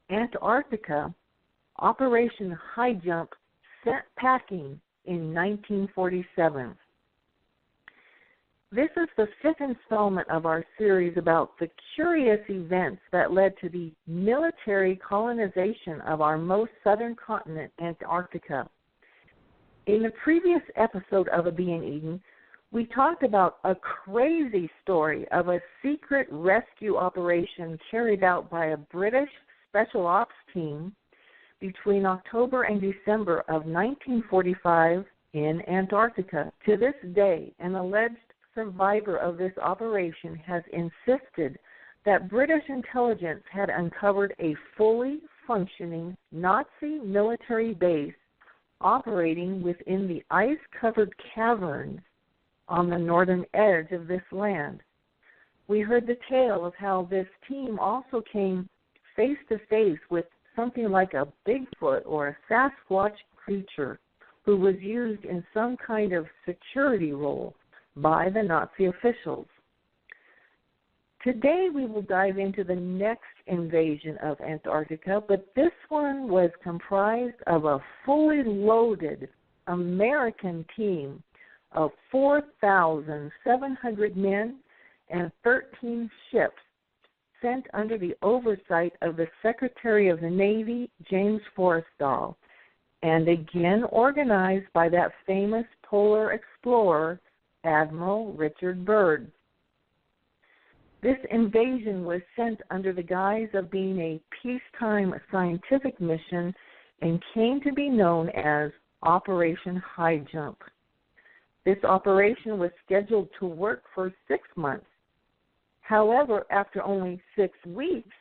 Antarctica, Operation High Jump sent packing in 1947. This is the fifth installment of our series about the curious events that led to the military colonization of our most southern continent, Antarctica. In the previous episode of A Bee in Eden, we talked about a crazy story of a secret rescue operation carried out by a British special ops team between October and December of 1945 in Antarctica. To this day, an alleged survivor of this operation has insisted that British intelligence had uncovered a fully functioning Nazi military base operating within the ice-covered caverns on the northern edge of this land. We heard the tale of how this team also came face-to-face with something like a Bigfoot or a Sasquatch creature who was used in some kind of security role by the Nazi officials. Today we will dive into the next invasion of Antarctica, but this one was comprised of a fully loaded American team of 4,700 men and 13 ships sent under the oversight of the Secretary of the Navy, James Forrestal, and again organized by that famous polar explorer, Admiral Richard Byrd. This invasion was sent under the guise of being a peacetime scientific mission and came to be known as Operation High Jump. This operation was scheduled to work for 6 months. However, after only 6 weeks,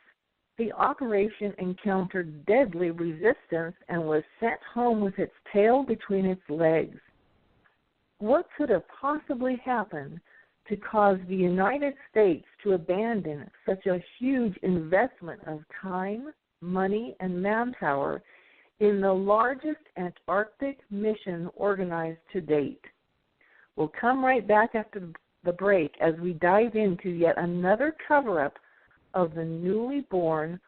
the operation encountered deadly resistance and was sent home with its tail between its legs. What could have possibly happened to cause the United States to abandon such a huge investment of time, money, and manpower in the largest Antarctic mission organized to date? We'll come right back after the break as we dive into yet another cover-up of the newly born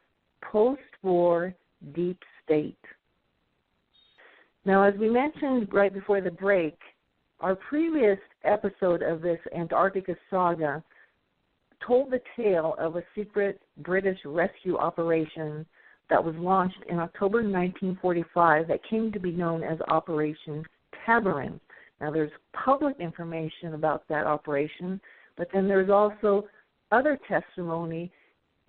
post-war deep state. Now, as we mentioned right before the break, our previous episode of this Antarctica saga told the tale of a secret British rescue operation that was launched in October 1945 that came to be known as Operation Tabarin. Now, there's public information about that operation, but then there's also other testimony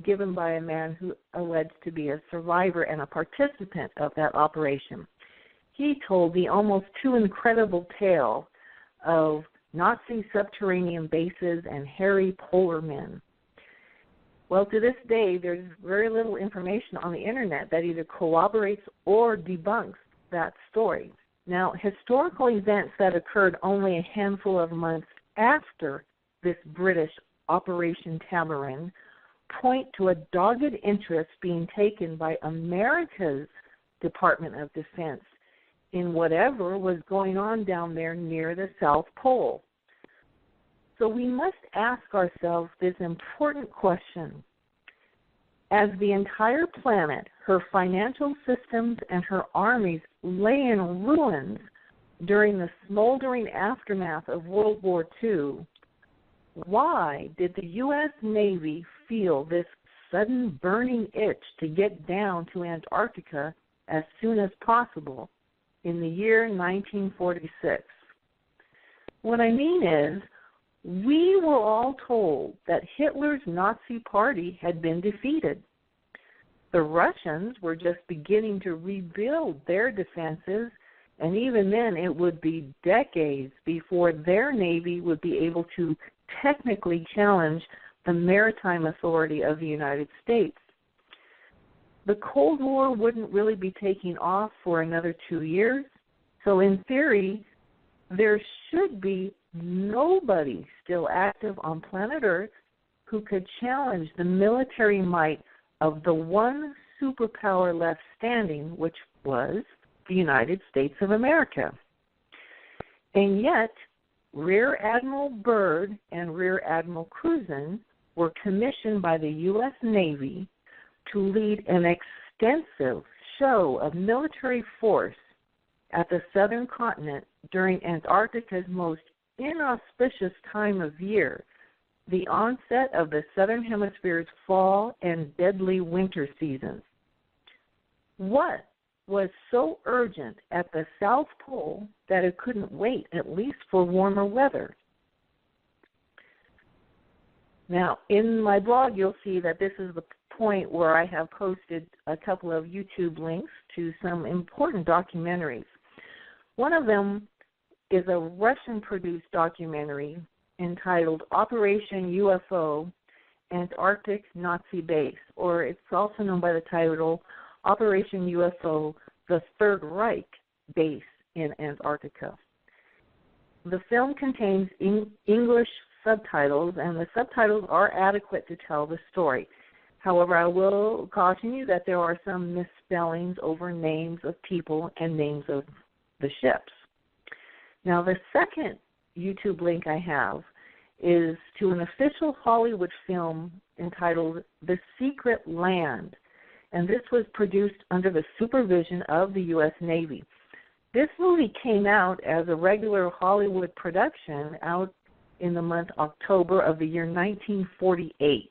given by a man who alleged to be a survivor and a participant of that operation. He told the almost too incredible tale of Nazi subterranean bases and hairy polar men. Well, to this day, there's very little information on the Internet that either corroborates or debunks that story. Now, historical events that occurred only a handful of months after this British Operation Tabarin point to a dogged interest being taken by America's Department of Defense in whatever was going on down there near the South Pole. So we must ask ourselves this important question. As the entire planet, her financial systems, and her armies lay in ruins during the smoldering aftermath of World War II, why did the U.S. Navy feel this sudden burning itch to get down to Antarctica as soon as possible in the year 1946? What I mean is, we were all told that Hitler's Nazi party had been defeated. The Russians were just beginning to rebuild their defenses, and even then it would be decades before their Navy would be able to technically challenge the maritime authority of the United States. The Cold War wouldn't really be taking off for another 2 years, so in theory, there should be nobody still active on planet Earth who could challenge the military might of the one superpower left standing, which was the United States of America. And yet, Rear Admiral Byrd and Rear Admiral Cruzen were commissioned by the U.S. Navy to lead an extensive show of military force at the southern continent during Antarctica's most inauspicious time of year, the onset of the Southern Hemisphere's fall and deadly winter seasons. What was so urgent at the South Pole that it couldn't wait at least for warmer weather? Now, in my blog, you'll see that this is the point where I have posted a couple of YouTube links to some important documentaries. One of them is a Russian-produced documentary entitled Operation UFO, Antarctic Nazi Base, or it's also known by the title Operation UFO, the Third Reich Base in Antarctica. The film contains English subtitles, and the subtitles are adequate to tell the story. However, I will caution you that there are some misspellings over names of people and names of the ships. Now, the second YouTube link I have is to an official Hollywood film entitled The Secret Land, and this was produced under the supervision of the U.S. Navy. This movie came out as a regular Hollywood production out in the month October of the year 1948.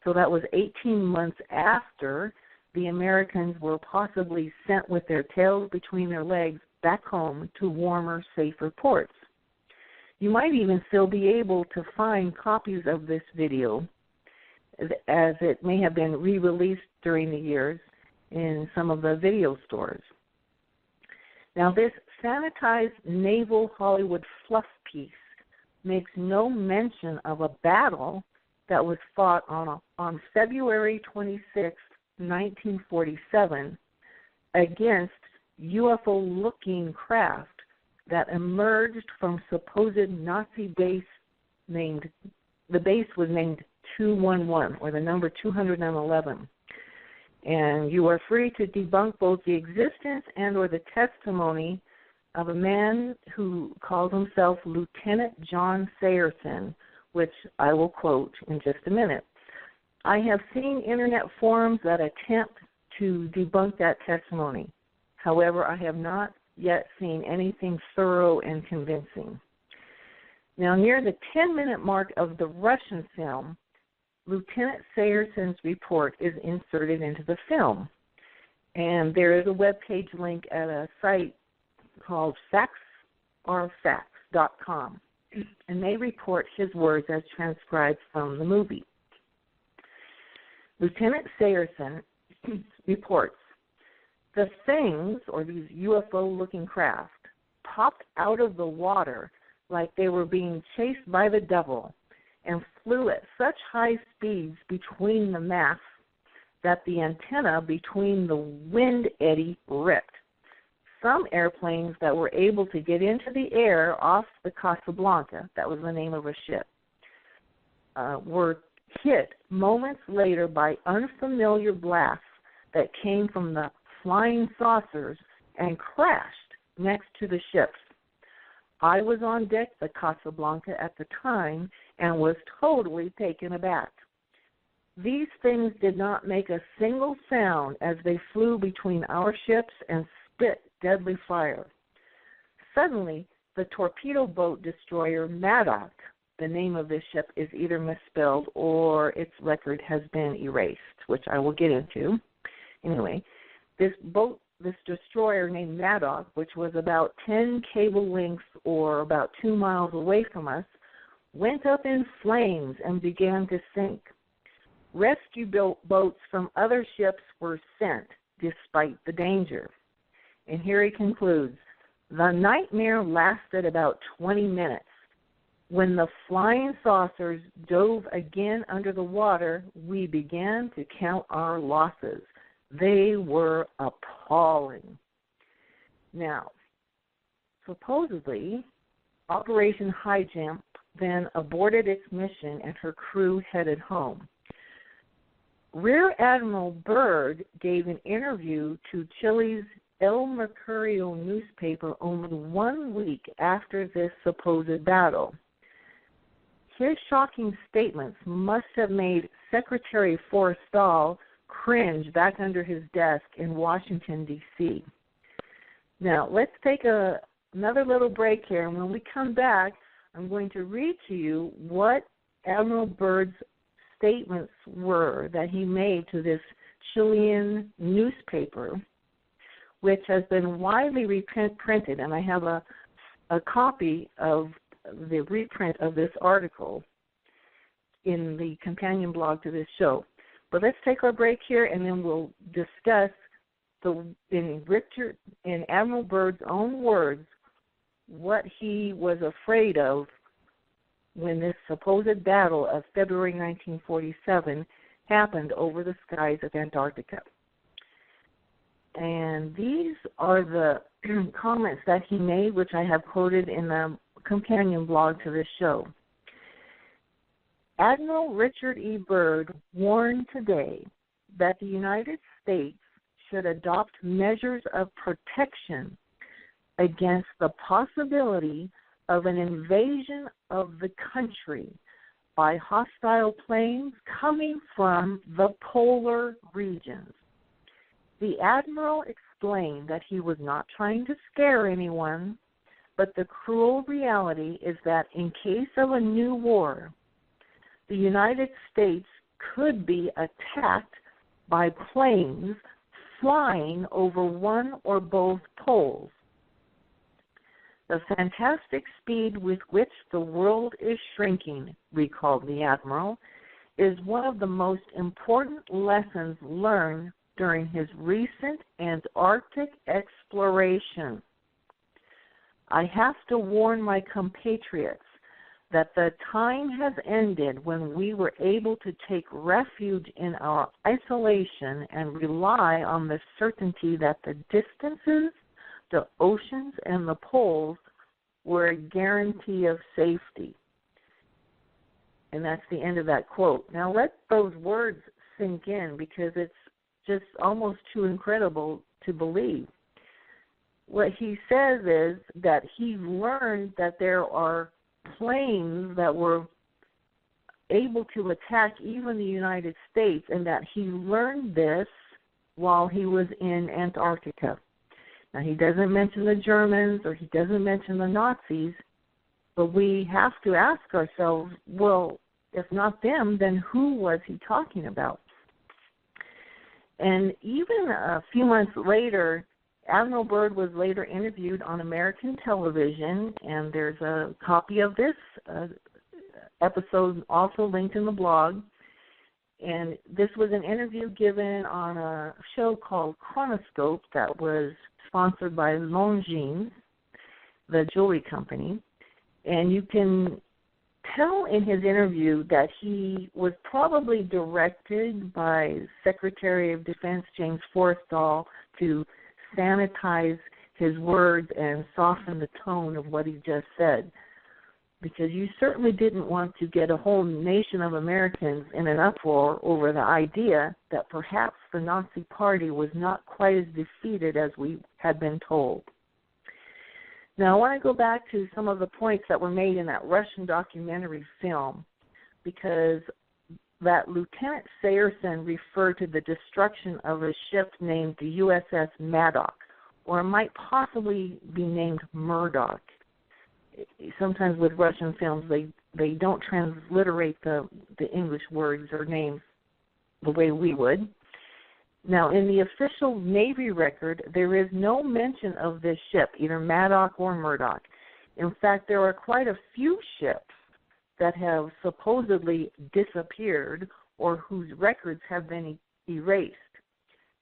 So that was 18 months after the Americans were possibly sent with their tails between their legs back home to warmer, safer ports. You might even still be able to find copies of this video, as it may have been re-released during the years in some of the video stores. Now, this sanitized naval Hollywood fluff piece makes no mention of a battle that was fought on February 26, 1947, against UFO-looking craft that emerged from supposed Nazi base the base was named 211, or the number 211. And you are free to debunk both the existence and or the testimony of a man who calls himself Lieutenant John Sayerson, which I will quote in just a minute. I have seen internet forums that attempt to debunk that testimony. However, I have not yet seen anything thorough and convincing. Now, near the 10-minute mark of the Russian film, Lieutenant Sayerson's report is inserted into the film. And there is a webpage link at a site called factsarefacts.com, and they report his words as transcribed from the movie. Lieutenant Sayerson reports, the things, or these UFO-looking craft, popped out of the water like they were being chased by the devil and flew at such high speeds between the masts that the antenna between the wind eddy ripped. Some airplanes that were able to get into the air off the Casablanca, that was the name of a ship, were hit moments later by unfamiliar blasts that came from the flying saucers and crashed next to the ships. I was on deck the Casablanca at the time and was totally taken aback. These things did not make a single sound as they flew between our ships and spit deadly fire. Suddenly, the torpedo boat destroyer Maddox, the name of this ship is either misspelled or its record has been erased, which I will get into. Anyway, this destroyer named Maddox, which was about 10 cable lengths or about 2 miles away from us, went up in flames and began to sink. Rescue boats from other ships were sent despite the danger. And here he concludes, the nightmare lasted about 20 minutes. When the flying saucers dove again under the water, we began to count our losses. They were appalling. Now, supposedly, Operation High Jump then aborted its mission and her crew headed home. Rear Admiral Byrd gave an interview to Chile's El Mercurio newspaper only 1 week after this supposed battle. His shocking statements must have made Secretary Forrestal cringe back under his desk in Washington, D.C. Now, let's take another little break here, and when we come back, I'm going to read to you what Admiral Byrd's statements were that he made to this Chilean newspaper, which has been widely reprinted, and I have a copy of the reprint of this article in the companion blog to this show. But let's take our break here, and then we'll discuss in Admiral Byrd's own words, what he was afraid of when this supposed battle of February 1947 happened over the skies of Antarctica. And these are the comments that he made, which I have quoted in the companion blog to this show. Admiral Richard E. Byrd warned today that the United States should adopt measures of protection against the possibility of an invasion of the country by hostile planes coming from the polar regions. The Admiral explained that he was not trying to scare anyone, but the cruel reality is that in case of a new war, the United States could be attacked by planes flying over one or both poles. The fantastic speed with which the world is shrinking, recalled the Admiral, is one of the most important lessons learned during his recent Antarctic exploration. I have to warn my compatriots that the time has ended when we were able to take refuge in our isolation and rely on the certainty that the distances, the oceans, and the poles were a guarantee of safety. And that's the end of that quote. Now let those words sink in, because it's just almost too incredible to believe. What he says is that he learned that there are planes that were able to attack even the United States, and that he learned this while he was in Antarctica. Now, he doesn't mention the Germans or he doesn't mention the Nazis, but we have to ask ourselves, well, if not them, then who was he talking about? And even a few months later, Admiral Byrd was later interviewed on American television, and there's a copy of this episode also linked in the blog. And this was an interview given on a show called Chronoscope that was sponsored by Longines, the jewelry company. And you can tell in his interview that he was probably directed by Secretary of Defense James Forrestal to sanitize his words and soften the tone of what he just said, because you certainly didn't want to get a whole nation of Americans in an uproar over the idea that perhaps the Nazi Party was not quite as defeated as we had been told. Now, I want to go back to some of the points that were made in that Russian documentary film, because that Lieutenant Sayerson referred to the destruction of a ship named the USS Maddox, or it might possibly be named Murdoch. Sometimes with Russian films, they don't transliterate the English words or names the way we would. Now, in the official Navy record, there is no mention of this ship, either Maddox or Murdoch. In fact, there are quite a few ships that have supposedly disappeared or whose records have been erased.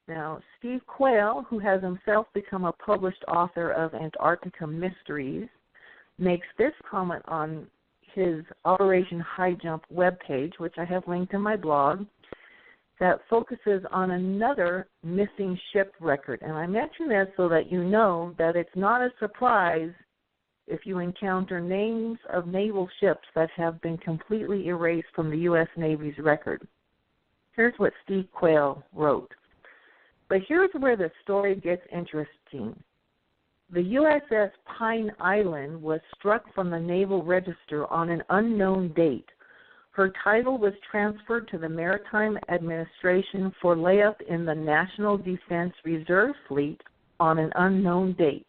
Now, Steve Quayle, who has himself become a published author of Antarctica Mysteries, makes this comment on his Operation High Jump webpage, which I have linked in my blog, that focuses on another missing ship record. And I mention this so that you know that it's not a surprise if you encounter names of naval ships that have been completely erased from the U.S. Navy's record. Here's what Steve Quayle wrote. But here's where the story gets interesting. The USS Pine Island was struck from the Naval Register on an unknown date. Her title was transferred to the Maritime Administration for layup in the National Defense Reserve Fleet on an unknown date,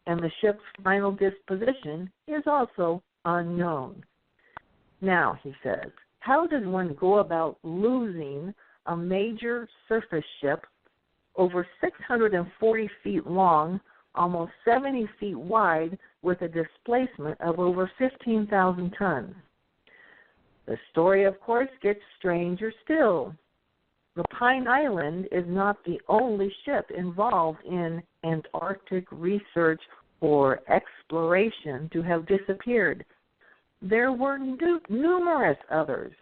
and the ship's final disposition is also unknown. Now, he says, how does one go about losing a major surface ship over 640 feet long, almost 70 feet wide, with a displacement of over 15,000 tons? The story, of course, gets stranger still. The Pine Island is not the only ship involved in Antarctic research or exploration to have disappeared. There were numerous others.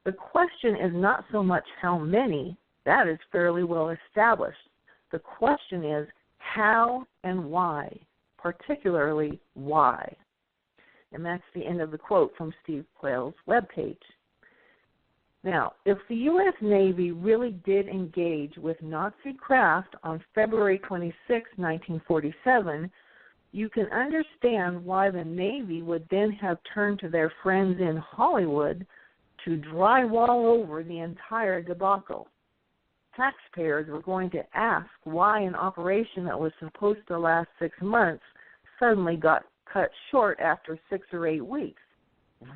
The question is not so much how many, that is fairly well established. The question is how and why, particularly why. And that's the end of the quote from Steve Quayle's webpage. Now, if the U.S. Navy really did engage with Nazi craft on February 26, 1947, you can understand why the Navy would then have turned to their friends in Hollywood to drywall over the entire debacle. Taxpayers were going to ask why an operation that was supposed to last 6 months suddenly got cut short after 6 or 8 weeks.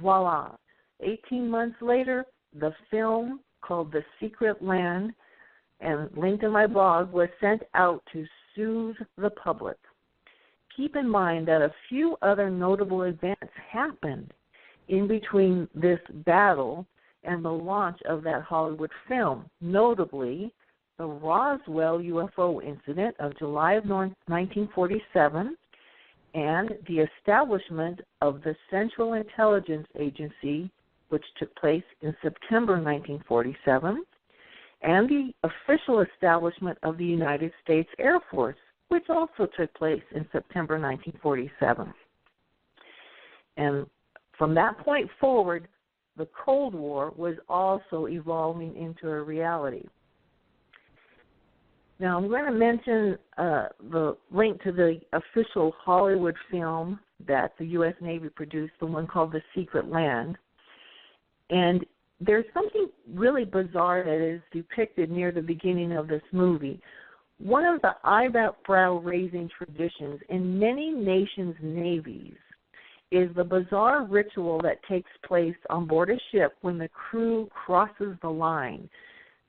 Voila. 18 months later, the film called The Secret Land, and linked in my blog, was sent out to soothe the public. Keep in mind that a few other notable events happened in between this battle and the launch of that Hollywood film, notably the Roswell UFO incident of July of 1947 and the establishment of the Central Intelligence Agency, which took place in September 1947, and the official establishment of the United States Air Force, which also took place in September 1947. And from that point forward, the Cold War was also evolving into a reality. Now, I'm going to mention the link to the official Hollywood film that the U.S. Navy produced, the one called The Secret Land. And there's something really bizarre that is depicted near the beginning of this movie. One of the eyebrow-raising traditions in many nations' navies is the bizarre ritual that takes place on board a ship when the crew crosses the line.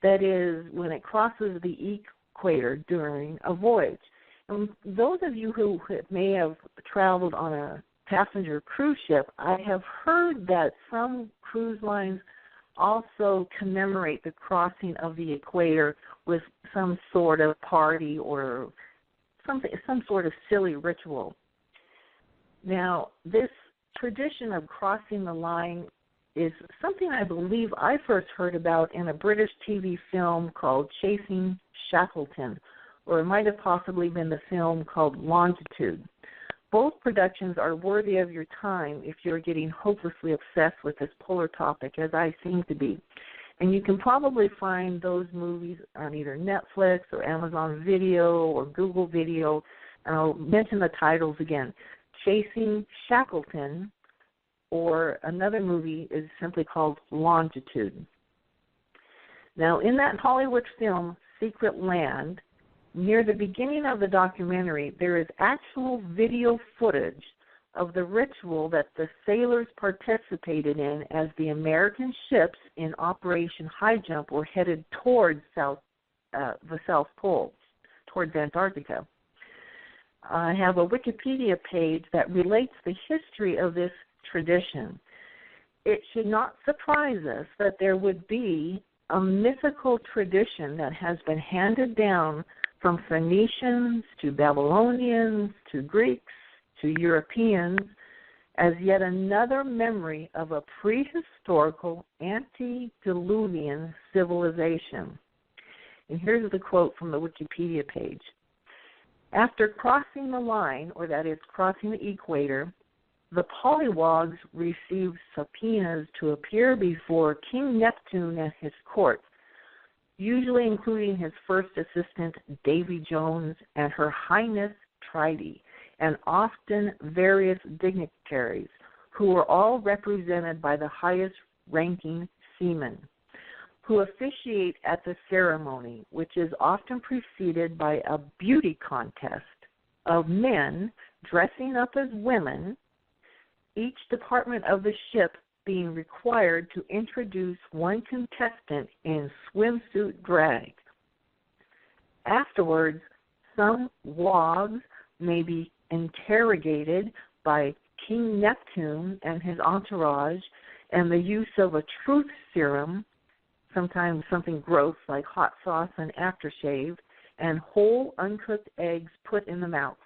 That is, when it crosses the equator during a voyage. And those of you who may have traveled on a passenger cruise ship, I have heard that some cruise lines also commemorate the crossing of the equator with some sort of party or some sort of silly ritual. Now, this tradition of crossing the line is something I believe I first heard about in a British TV film called Chasing Shackleton, or it might have possibly been the film called Longitude. Both productions are worthy of your time if you're getting hopelessly obsessed with this polar topic, as I seem to be. And you can probably find those movies on either Netflix or Amazon Video or Google Video. And I'll mention the titles again. Chasing Shackleton, or another movie is simply called Longitude. Now, in that Hollywood film, Secret Land, near the beginning of the documentary, there is actual video footage of the ritual that the sailors participated in as the American ships in Operation High Jump were headed towards the South Pole, towards Antarctica. I have a Wikipedia page that relates the history of this tradition. It should not surprise us that there would be a mythical tradition that has been handed down from Phoenicians to Babylonians to Greeks to Europeans as yet another memory of a prehistorical antediluvian civilization. And here's the quote from the Wikipedia page. After crossing the line, or that is crossing the equator, the Polywogs received subpoenas to appear before King Neptune and his court, usually including his first assistant, Davy Jones, and Her Highness Tridy, and often various dignitaries, who were all represented by the highest ranking seamen who officiate at the ceremony, which is often preceded by a beauty contest of men dressing up as women, each department of the ship being required to introduce one contestant in swimsuit drag. Afterwards, some wogs may be interrogated by King Neptune and his entourage, and the use of a truth serum, sometimes something gross like hot sauce and aftershave, and whole uncooked eggs put in the mouth.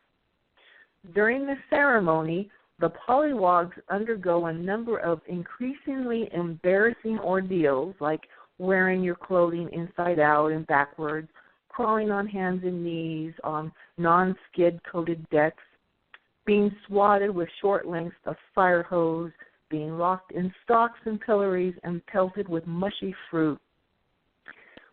During the ceremony, the polywogs undergo a number of increasingly embarrassing ordeals, like wearing your clothing inside out and backwards, crawling on hands and knees on non-skid coated decks, being swatted with short lengths of fire hose, being locked in stocks and pillories and pelted with mushy fruit,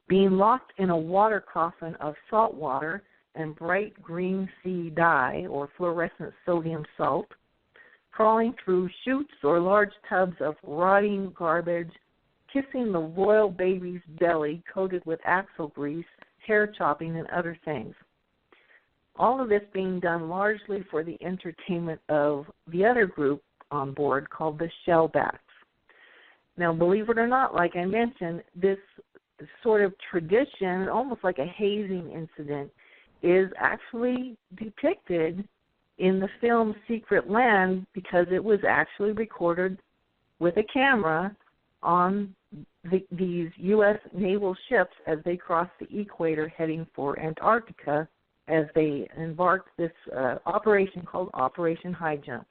being locked in a water coffin of salt water and bright green sea dye or fluorescent sodium salt, crawling through chutes or large tubs of rotting garbage, kissing the royal baby's belly coated with axle grease, hair chopping, and other things. All of this being done largely for the entertainment of the other group on board called the Shellbacks. Now, believe it or not, like I mentioned, this sort of tradition, almost like a hazing incident, is actually depicted in the film Secret Land because it was actually recorded with a camera on these U.S. naval ships as they crossed the equator heading for Antarctica as they embarked this operation called Operation High Jump.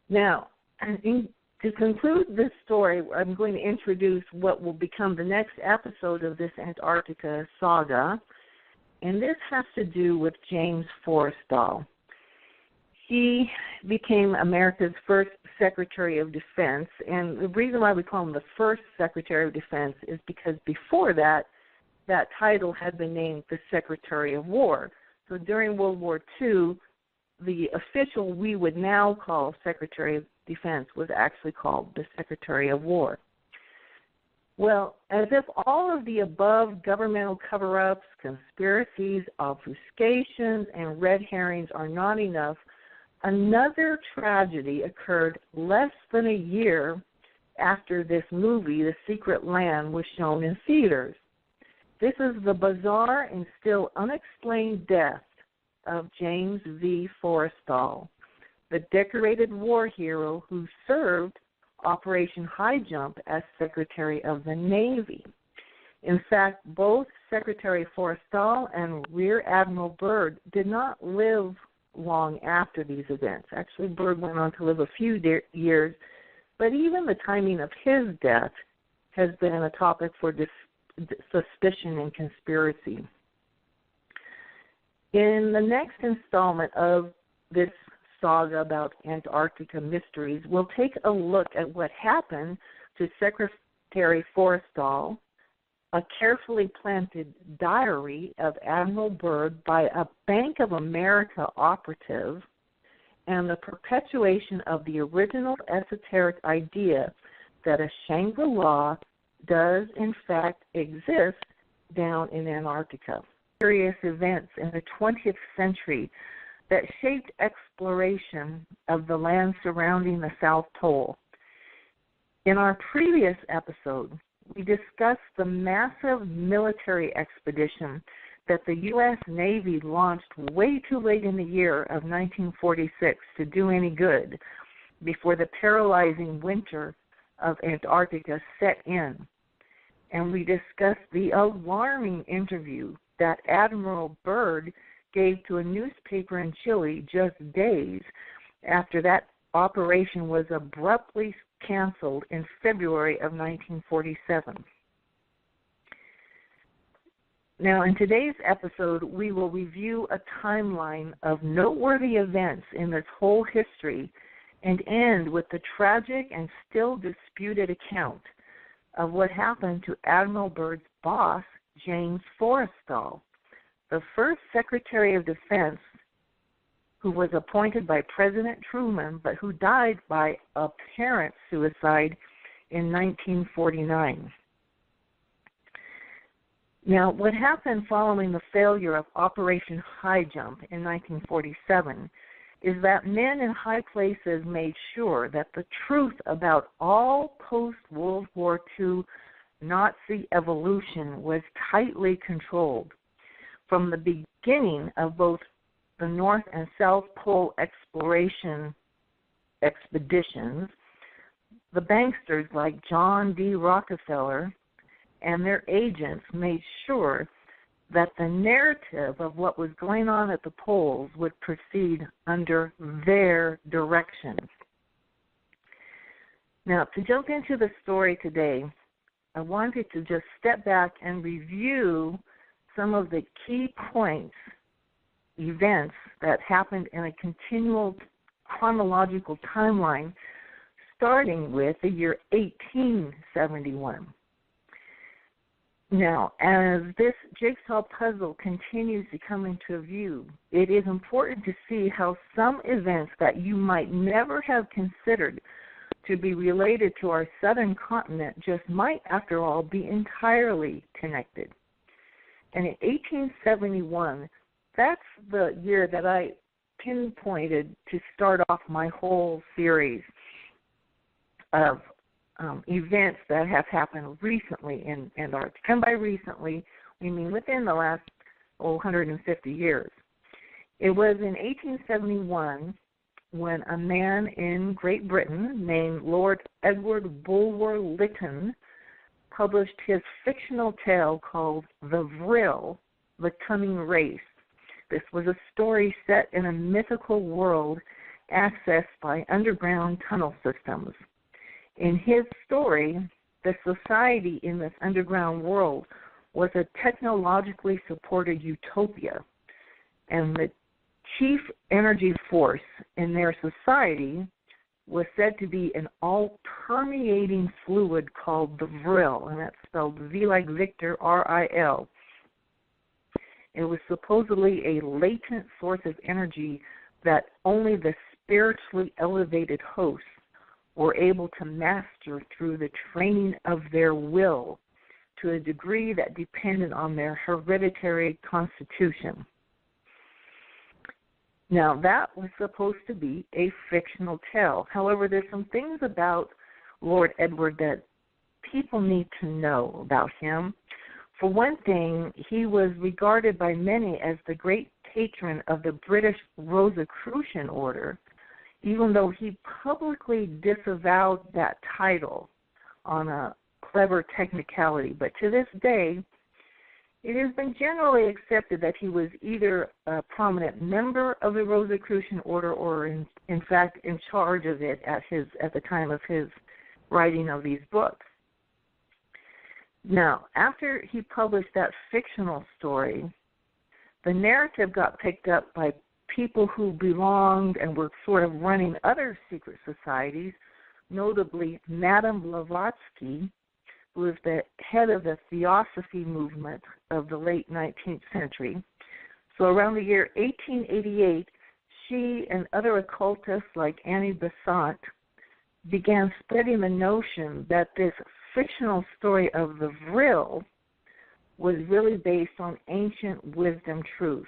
Now, to conclude this story, I'm going to introduce what will become the next episode of this Antarctica saga, and this has to do with James Forrestal. He became America's first Secretary of Defense, and the reason why we call him the first Secretary of Defense is because before that, that title had been named the Secretary of War. So during World War II, the official we would now call Secretary of Defense was actually called the Secretary of War. Well, as if all of the above governmental cover-ups, conspiracies, obfuscations, and red herrings are not enough, another tragedy occurred less than a year after this movie, The Secret Land, was shown in theaters. This is the bizarre and still unexplained death of James V. Forrestal, the decorated war hero who served Operation High Jump as Secretary of the Navy. In fact, both Secretary Forrestal and Rear Admiral Byrd did not live long after these events. Actually, Byrd went on to live a few years, but even the timing of his death has been a topic for suspicion and conspiracy. In the next installment of this saga about Antarctica mysteries, we'll take a look at what happened to Secretary Forrestal, a carefully planted diary of Admiral Byrd by a Bank of America operative, and the perpetuation of the original esoteric idea that a Shangri-La does in fact exist down in Antarctica. Serious events in the 20th century that shaped exploration of the land surrounding the South Pole. In our previous episode, we discussed the massive military expedition that the U.S. Navy launched way too late in the year of 1946 to do any good before the paralyzing winter of Antarctica set in. And we discussed the alarming interview that Admiral Byrd gave to a newspaper in Chile just days after that operation was abruptly canceled in February of 1947. Now, in today's episode, we will review a timeline of noteworthy events in this whole history and end with the tragic and still disputed account of what happened to Admiral Byrd's boss, James Forrestal, the first Secretary of Defense who was appointed by President Truman, but who died by apparent suicide in 1949. Now, what happened following the failure of Operation High Jump in 1947 is that men in high places made sure that the truth about all post-World War II Nazi evolution was tightly controlled. From the beginning of both the North and South Pole exploration expeditions, the banksters like John D. Rockefeller and their agents made sure that the narrative of what was going on at the poles would proceed under their direction. Now, to jump into the story today, I wanted to just step back and review some of the key points, events that happened in a continual chronological timeline, starting with the year 1871. Now, as this jigsaw puzzle continues to come into view, it is important to see how some events that you might never have considered to be related to our southern continent just might, after all, be entirely connected. And in 1871, that's the year that I pinpointed to start off my whole series of events that have happened recently in Antarctica. And by recently, we mean within the last 150 years. It was in 1871 when a man in Great Britain named Lord Edward Bulwer-Lytton published his fictional tale called The Vril, The Coming Race. This was a story set in a mythical world accessed by underground tunnel systems. In his story, the society in this underground world was a technologically supported utopia, and the chief energy force in their society was said to be an all-permeating fluid called the Vril, and that's spelled V like Victor, R-I-L. It was supposedly a latent source of energy that only the spiritually elevated hosts were able to master through the training of their will to a degree that depended on their hereditary constitution. Now, that was supposed to be a fictional tale. However, there's some things about Lord Edward that people need to know about him. For one thing, he was regarded by many as the great patron of the British Rosicrucian order, even though he publicly disavowed that title on a clever technicality. But to this day, it has been generally accepted that he was either a prominent member of the Rosicrucian order or, in fact, in charge of it at the time of his writing of these books. Now, after he published that fictional story, the narrative got picked up by people who belonged and were sort of running other secret societies, notably Madame Blavatsky, who was the head of the Theosophy movement of the late 19th century. So around the year 1888, she and other occultists like Annie Besant began spreading the notion that this fictional story of the Vril was really based on ancient wisdom truth.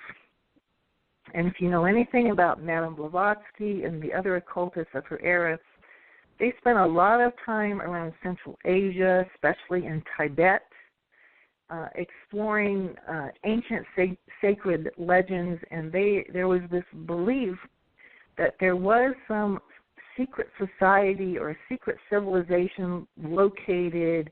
And if you know anything about Madame Blavatsky and the other occultists of her era, they spent a lot of time around Central Asia, especially in Tibet, exploring ancient sacred legends, and there was this belief that there was some secret society or secret civilization located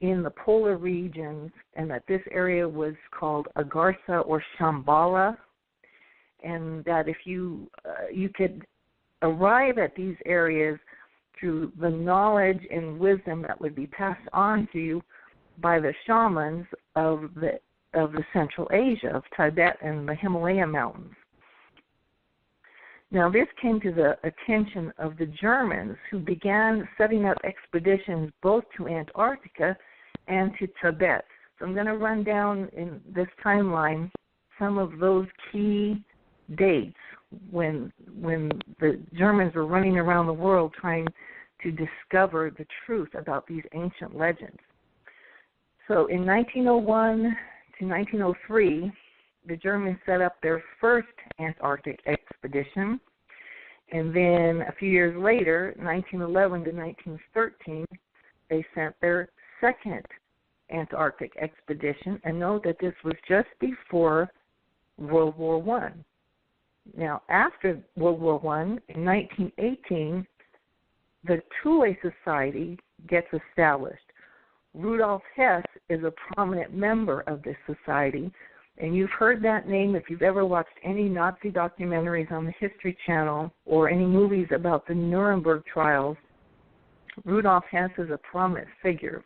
in the polar regions, and that this area was called Agartha or Shambhala, and that if you could arrive at these areas through the knowledge and wisdom that would be passed on to you by the shamans of the Central Asia, of Tibet and the Himalaya mountains. Now, this came to the attention of the Germans, who began setting up expeditions both to Antarctica and to Tibet. So I'm going to run down in this timeline some of those key dates when the Germans were running around the world trying to discover the truth about these ancient legends. So in 1901 to 1903, the Germans set up their first Antarctic expedition, and then a few years later, 1911 to 1913, they sent their second Antarctic expedition, and note that this was just before World War I. Now, after World War I, in 1918, the Thule Society gets established. Rudolf Hess is a prominent member of this society, and you've heard that name if you've ever watched any Nazi documentaries on the History Channel or any movies about the Nuremberg trials. Rudolf Hess is a prominent figure.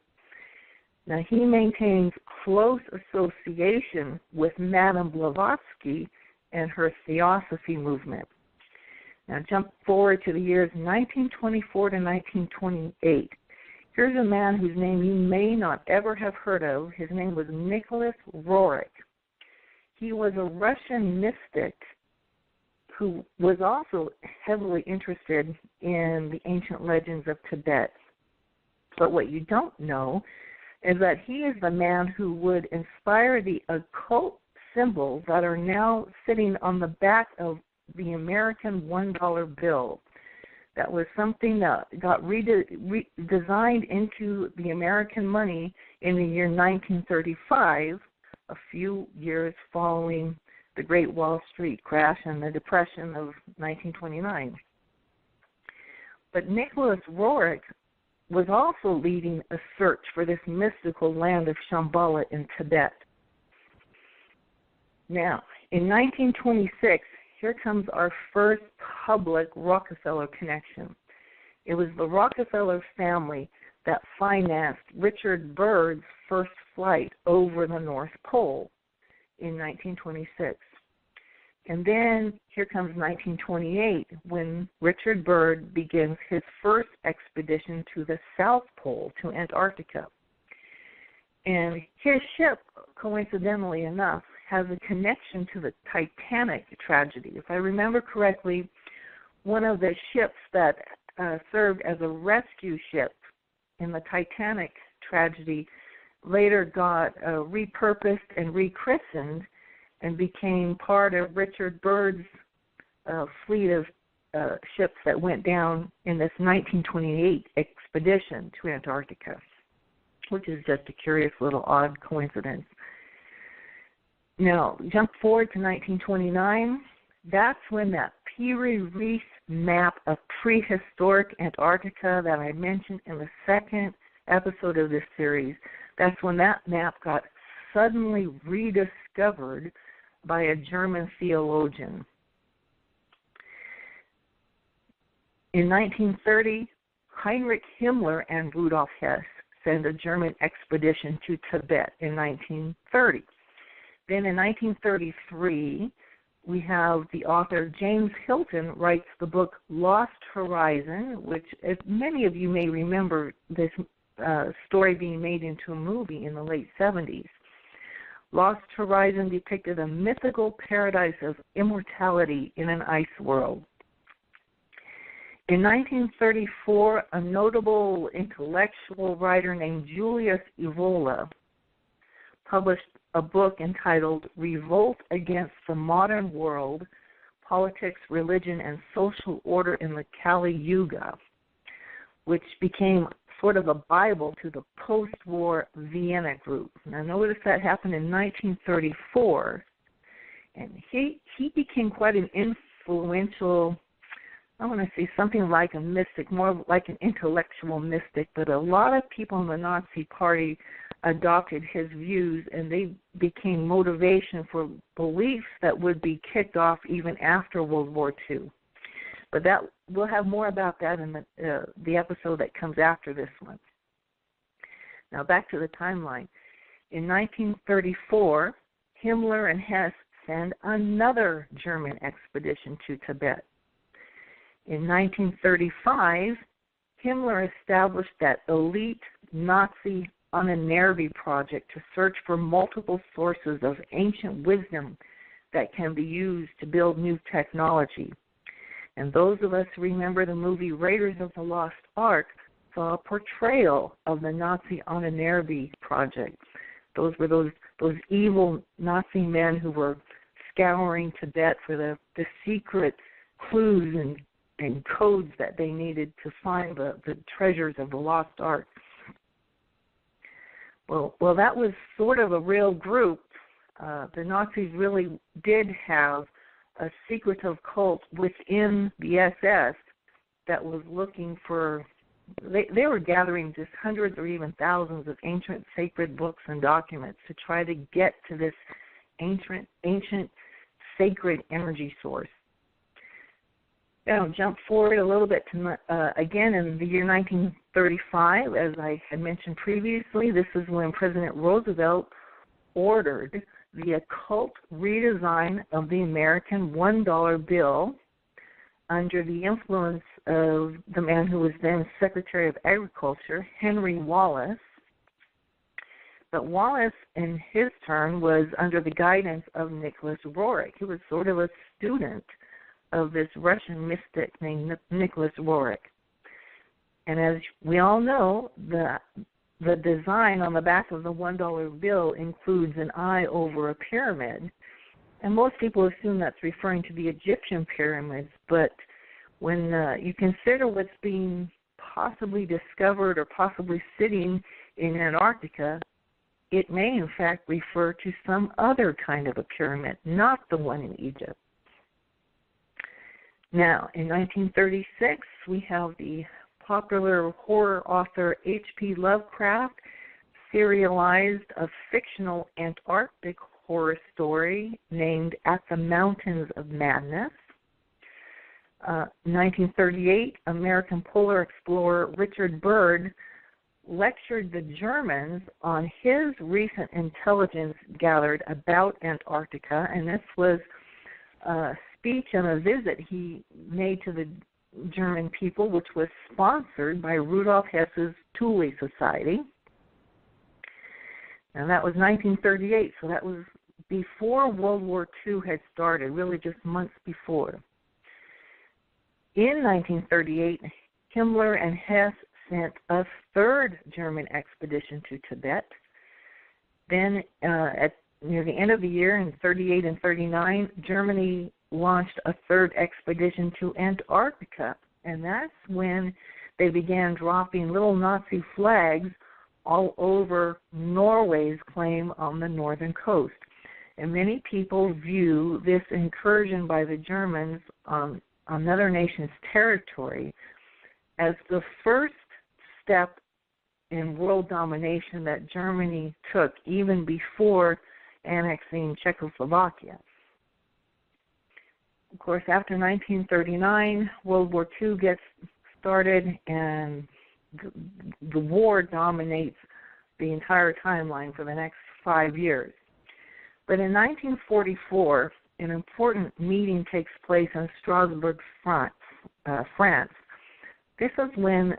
Now, he maintains close association with Madame Blavatsky and her Theosophy movement. Now, jump forward to the years 1924 to 1928. Here's a man whose name you may not ever have heard of. His name was Nicholas Roerich. He was a Russian mystic who was also heavily interested in the ancient legends of Tibet. But what you don't know is that he is the man who would inspire the occult symbols that are now sitting on the back of the American $1 bill. That was something that got designed into the American money in the year 1935, a few years following the Great Wall Street crash and the Depression of 1929. But Nicholas Roerich was also leading a search for this mystical land of Shambhala in Tibet. Now, in 1926, here comes our first public Rockefeller connection. It was the Rockefeller family that financed Richard Byrd's first flight over the North Pole in 1926. And then here comes 1928 when Richard Byrd begins his first expedition to the South Pole, to Antarctica. And his ship, coincidentally enough, has a connection to the Titanic tragedy. If I remember correctly, one of the ships that served as a rescue ship in the Titanic tragedy later got repurposed and rechristened and became part of Richard Byrd's fleet of ships that went down in this 1928 expedition to Antarctica, which is just a curious little odd coincidence. Now, jump forward to 1929. That's when that Piri Reis map of prehistoric Antarctica that I mentioned in the second episode of this series, that's when that map got suddenly rediscovered by a German theologian. In 1930, Heinrich Himmler and Rudolf Hess sent a German expedition to Tibet in 1930. Then in 1933, we have the author James Hilton writes the book Lost Horizon, which, as many of you may remember, this story being made into a movie in the late 70s. Lost Horizon depicted a mythical paradise of immortality in an ice world. In 1934, a notable intellectual writer named Julius Evola published a book entitled Revolt Against the Modern World, Politics, Religion, and Social Order in the Kali Yuga, which became sort of a Bible to the post-war Vienna group. Now notice that happened in 1934, and he became quite an influential, I want to say something like a mystic, more like an intellectual mystic, but a lot of people in the Nazi Party adopted his views, and they became motivation for beliefs that would be kicked off even after World War II. But that we'll have more about that in the episode that comes after this one. Now back to the timeline. In 1934, Himmler and Hess send another German expedition to Tibet. In 1935, Himmler established that elite Nazi Anannervi project to search for multiple sources of ancient wisdom that can be used to build new technology. And those of us who remember the movie Raiders of the Lost Ark saw a portrayal of the Nazi Ahnenerbe project. Those were those evil Nazi men who were scouring Tibet for the secret clues and codes that they needed to find the treasures of the Lost Ark. Well, that was sort of a real group. The Nazis really did have a secretive cult within the SS that was looking for. They were gathering just hundreds or even thousands of ancient sacred books and documents to try to get to this ancient sacred energy source. Now, jump forward a little bit to again in the year 1935, as I had mentioned previously. This is when President Roosevelt ordered the occult redesign of the American $1 bill under the influence of the man who was then Secretary of Agriculture, Henry Wallace. But Wallace, in his turn, was under the guidance of Nicholas Roerich. He was sort of a student of this Russian mystic named Nicholas Roerich. And as we all know, the design on the back of the $1 bill includes an eye over a pyramid. And most people assume that's referring to the Egyptian pyramids, but when you consider what's being possibly discovered or possibly sitting in Antarctica, it may in fact refer to some other kind of a pyramid, not the one in Egypt. Now, in 1936, we have the popular horror author H.P. Lovecraft serialized a fictional Antarctic horror story named At the Mountains of Madness. 1938, American polar explorer Richard Byrd lectured the Germans on his recent intelligence gathered about Antarctica, and this was a speech and a visit he made to the German people, which was sponsored by Rudolf Hess's Thule Society. And that was 1938, so that was before World War II had started, really just months before. In 1938, Himmler and Hess sent a third German expedition to Tibet. Then near the end of the year, in 38 and 39, Germany launched a third expedition to Antarctica, and that's when they began dropping little Nazi flags all over Norway's claim on the northern coast. And many people view this incursion by the Germans on another nation's territory as the first step in world domination that Germany took even before annexing Czechoslovakia. Of course, after 1939, World War II gets started, and the war dominates the entire timeline for the next 5 years. But in 1944, an important meeting takes place in Strasbourg, France. This is when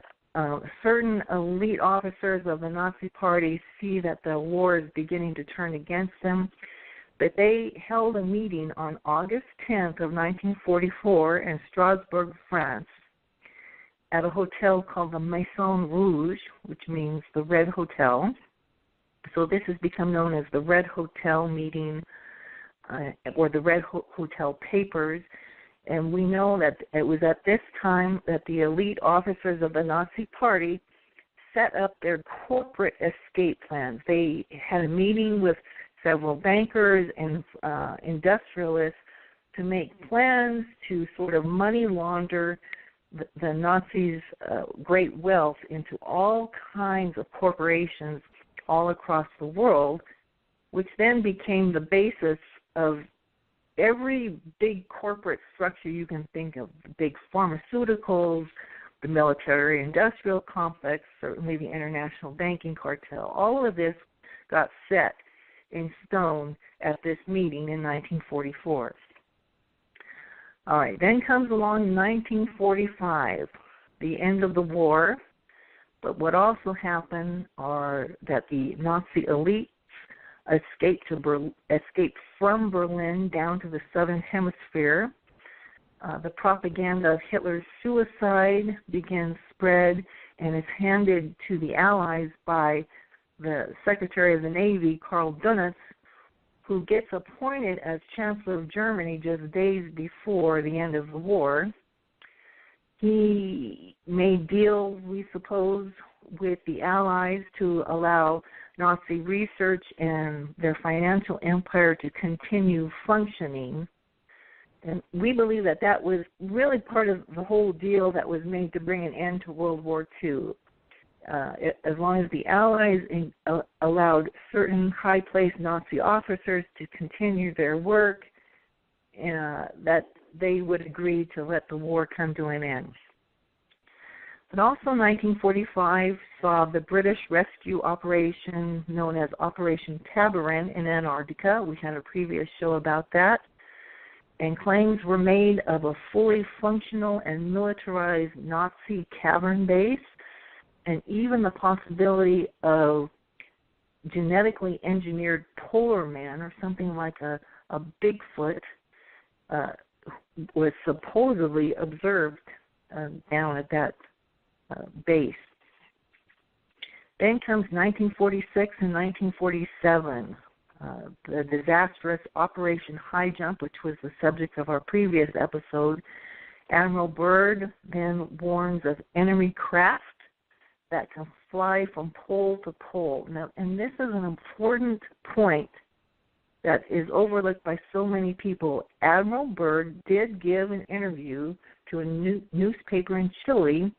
certain elite officers of the Nazi Party see that the war is beginning to turn against them. But they held a meeting on August 10th of 1944 in Strasbourg, France, at a hotel called the Maison Rouge, which means the Red Hotel. So this has become known as the Red Hotel meeting or the Red Hotel Papers. And we know that it was at this time that the elite officers of the Nazi Party set up their corporate escape plans. They had a meeting with several bankers and industrialists to make plans to sort of money launder the Nazis' great wealth into all kinds of corporations all across the world, which then became the basis of every big corporate structure you can think of, the big pharmaceuticals, the military-industrial complex, certainly the international banking cartel. All of this got set in stone at this meeting in 1944. All right, then comes along 1945, the end of the war. But what also happened are that the Nazi elites escaped from Berlin down to the southern hemisphere. The propaganda of Hitler's suicide begins spread and is handed to the Allies by the Secretary of the Navy, Karl Dönitz, who gets appointed as Chancellor of Germany just days before the end of the war. He made deals, we suppose, with the Allies to allow Nazi research and their financial empire to continue functioning. And we believe that that was really part of the whole deal that was made to bring an end to World War II. As long as the Allies allowed certain high-placed Nazi officers to continue their work, that they would agree to let the war come to an end. But also 1945 saw the British rescue operation known as Operation Tabarin in Antarctica. We had a previous show about that. And claims were made of a fully functional and militarized Nazi cavern base, and even the possibility of genetically engineered polar man or something like a Bigfoot was supposedly observed down at that base. Then comes 1946 and 1947. The disastrous Operation High Jump, which was the subject of our previous episode. Admiral Byrd then warns of enemy craft that can fly from pole to pole. Now, and this is an important point that is overlooked by so many people. Admiral Byrd did give an interview to a newspaper in Chile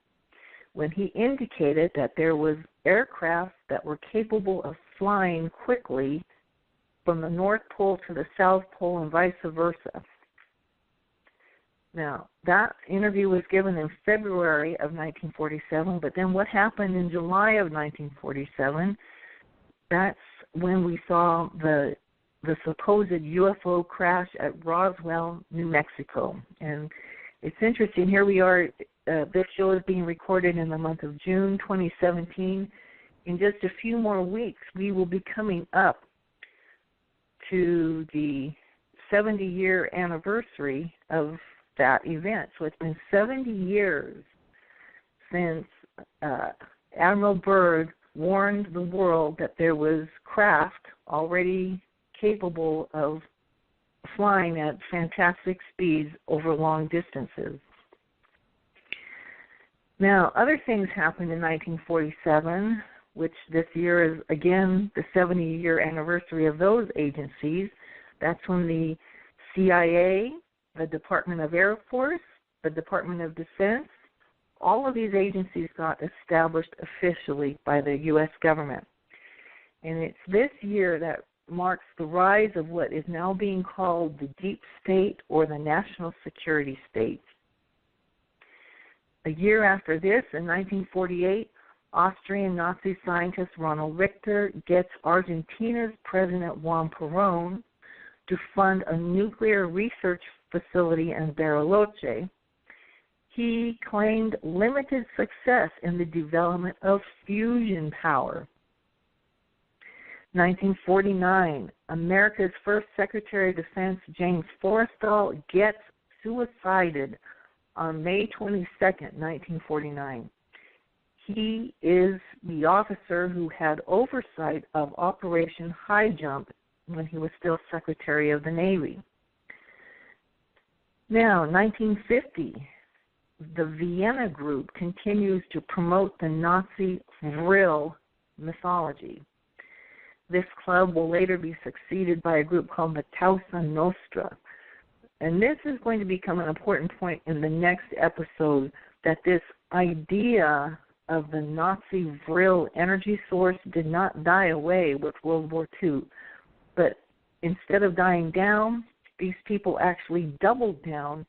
when he indicated that there was aircraft that were capable of flying quickly from the North Pole to the South Pole and vice versa. Now, that interview was given in February of 1947, but then what happened in July of 1947, that's when we saw the supposed UFO crash at Roswell, New Mexico. And it's interesting, here we are, this show is being recorded in the month of June 2017. In just a few more weeks, we will be coming up to the 70-year anniversary of that event. So it's been 70 years since Admiral Byrd warned the world that there was craft already capable of flying at fantastic speeds over long distances. Now, other things happened in 1947, which this year is, again, the 70-year anniversary of those agencies. That's when the CIA, the Department of Air Force, the Department of Defense, all of these agencies got established officially by the U.S. government. And it's this year that marks the rise of what is now being called the deep state or the national security state. A year after this, in 1948, Austrian Nazi scientist Ronald Richter gets Argentina's President Juan Perón to fund a nuclear research facility in Bariloche. He claimed limited success in the development of fusion power. 1949, America's first Secretary of Defense, James Forrestal, gets suicided on May 22nd, 1949. He is the officer who had oversight of Operation High Jump when he was still Secretary of the Navy. Now, 1950, the Vienna Group continues to promote the Nazi Vril mythology. This club will later be succeeded by a group called the Causa Nostra. And this is going to become an important point in the next episode, that this idea of the Nazi Vril energy source did not die away with World War II. But instead of dying down, these people actually doubled down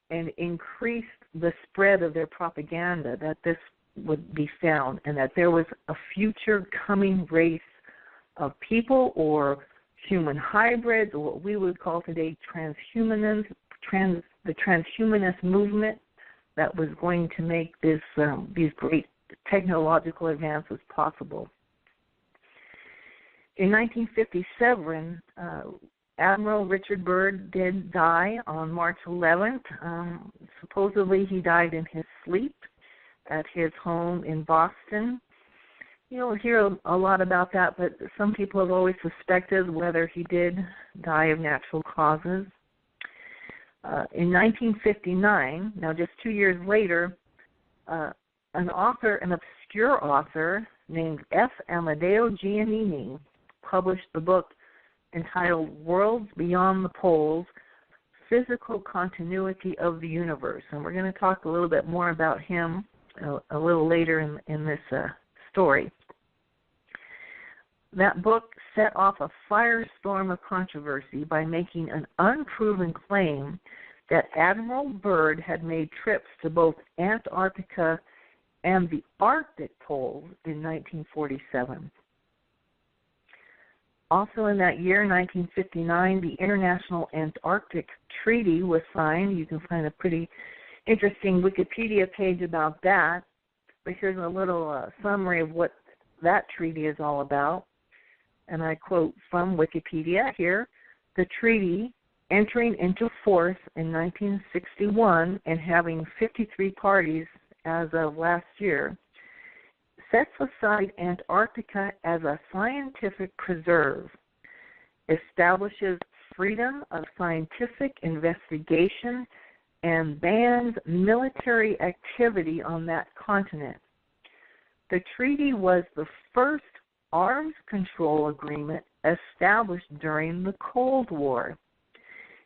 and increased the spread of their propaganda that this would be found and that there was a future coming race of people or human hybrids, or what we would call today transhumanism, the transhumanist movement that was going to make this these great technological advances possible. In 1957, Admiral Richard Byrd did die on March 11th. Supposedly he died in his sleep at his home in Boston. You don't hear a lot about that, but some people have always suspected whether he did die of natural causes. In 1959, now just 2 years later, an obscure author named F. Amadeo Giannini published the book entitled Worlds Beyond the Poles, Physical Continuity of the Universe. And we're going to talk a little bit more about him a little later in this story. That book set off a firestorm of controversy by making an unproven claim that Admiral Byrd had made trips to both Antarctica and the Arctic poles in 1947. Also in that year, 1959, the International Antarctic Treaty was signed. You can find a pretty interesting Wikipedia page about that. But here's a little summary of what that treaty is all about. And I quote from Wikipedia here: the treaty, entering into force in 1961 and having 53 parties as of last year, sets aside Antarctica as a scientific preserve, establishes freedom of scientific investigation, and bans military activity on that continent. The treaty was the first arms control agreement established during the Cold War.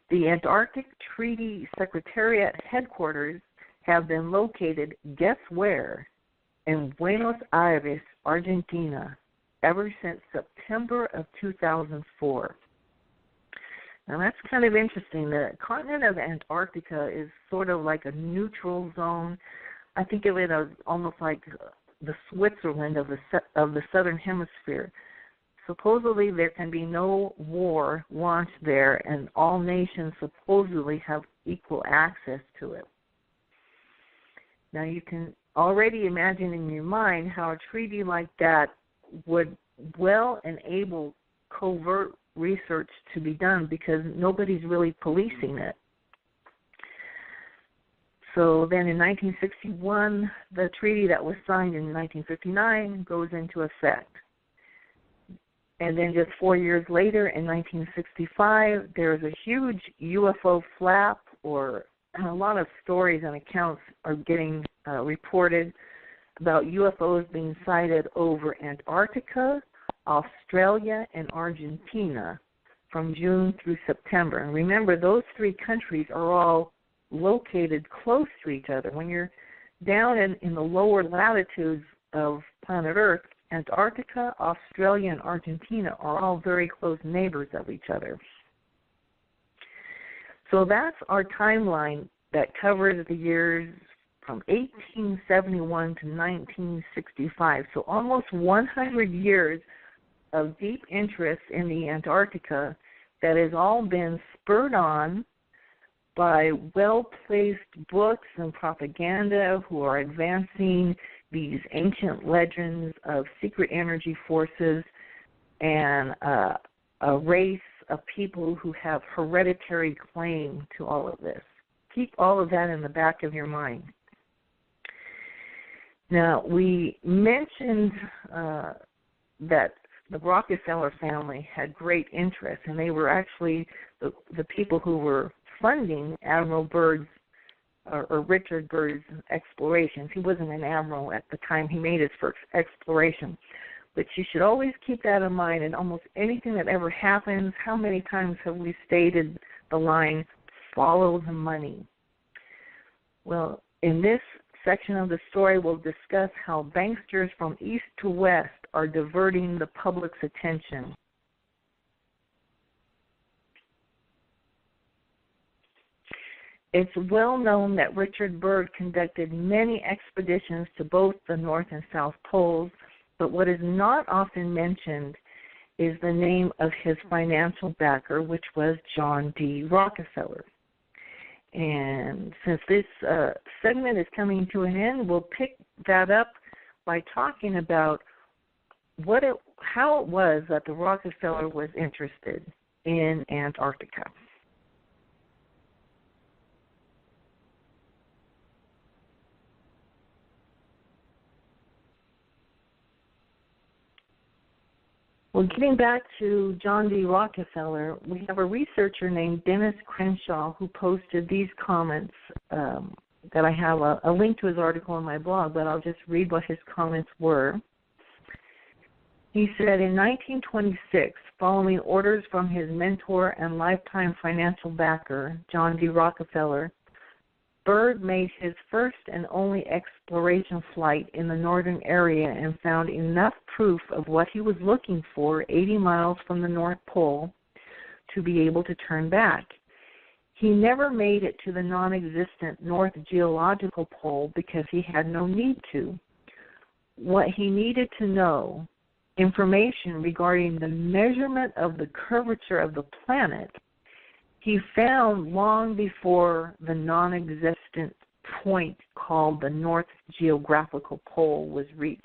The Antarctic Treaty Secretariat headquarters have been located, guess where? In Buenos Aires, Argentina, ever since September of 2004. Now that's kind of interesting. The continent of Antarctica is sort of like a neutral zone. I think of it as almost like the Switzerland of the Southern Hemisphere. Supposedly there can be no war launched there, and all nations supposedly have equal access to it. Now you can already imagine in your mind how a treaty like that would well enable covert research to be done, because nobody's really policing it. So then in 1961, the treaty that was signed in 1959 goes into effect. And then just 4 years later, in 1965, there's a huge UFO flap, or a lot of stories and accounts are getting reported about UFOs being sighted over Antarctica, Australia, and Argentina from June through September. And remember, those three countries are all located close to each other. When you're down in the lower latitudes of planet Earth, Antarctica, Australia, and Argentina are all very close neighbors of each other. So that's our timeline that covers the years from 1871 to 1965. So almost 100 years of deep interest in the Antarctica that has all been spurred on by well-placed books and propaganda who are advancing these ancient legends of secret energy forces and a race of people who have hereditary claim to all of this. Keep all of that in the back of your mind. Now, we mentioned that the Rockefeller family had great interest, and they were actually the people who were funding Admiral Byrd's or Richard Byrd's explorations. He wasn't an admiral at the time he made his first exploration. But you should always keep that in mind in almost anything that ever happens. How many times have we stated the line, follow the money? Well, in this section of the story, we'll discuss how banksters from east to west are diverting the public's attention. It's well known that Richard Byrd conducted many expeditions to both the North and South Poles, but what is not often mentioned is the name of his financial backer, which was John D. Rockefeller. And since this segment is coming to an end, we'll pick that up by talking about how it was that the Rockefeller was interested in Antarctica. Well, getting back to John D. Rockefeller, we have a researcher named Dennis Crenshaw who posted these comments that I have a link to his article on my blog, but I'll just read what his comments were. He said, in 1926, following orders from his mentor and lifetime financial backer, John D. Rockefeller, Byrd made his first and only exploration flight in the northern area and found enough proof of what he was looking for 80 miles from the North Pole to be able to turn back. He never made it to the non-existent North Geological Pole because he had no need to. What he needed to know, information regarding the measurement of the curvature of the planet, he found long before the non-existent point called the North Geographical Pole was reached.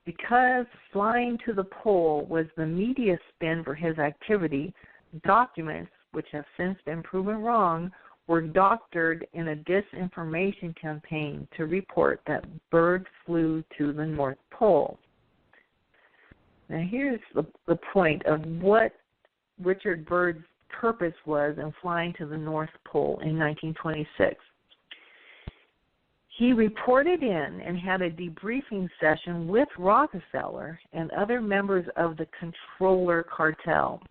Because flying to the pole was the media spin for his activity, documents, which have since been proven wrong, were doctored in a disinformation campaign to report that Byrd flew to the North Pole. Now here's the point of what Richard Byrd's purpose was in flying to the North Pole in 1926. He reported in and had a debriefing session with Rockefeller and other members of the controller cartel.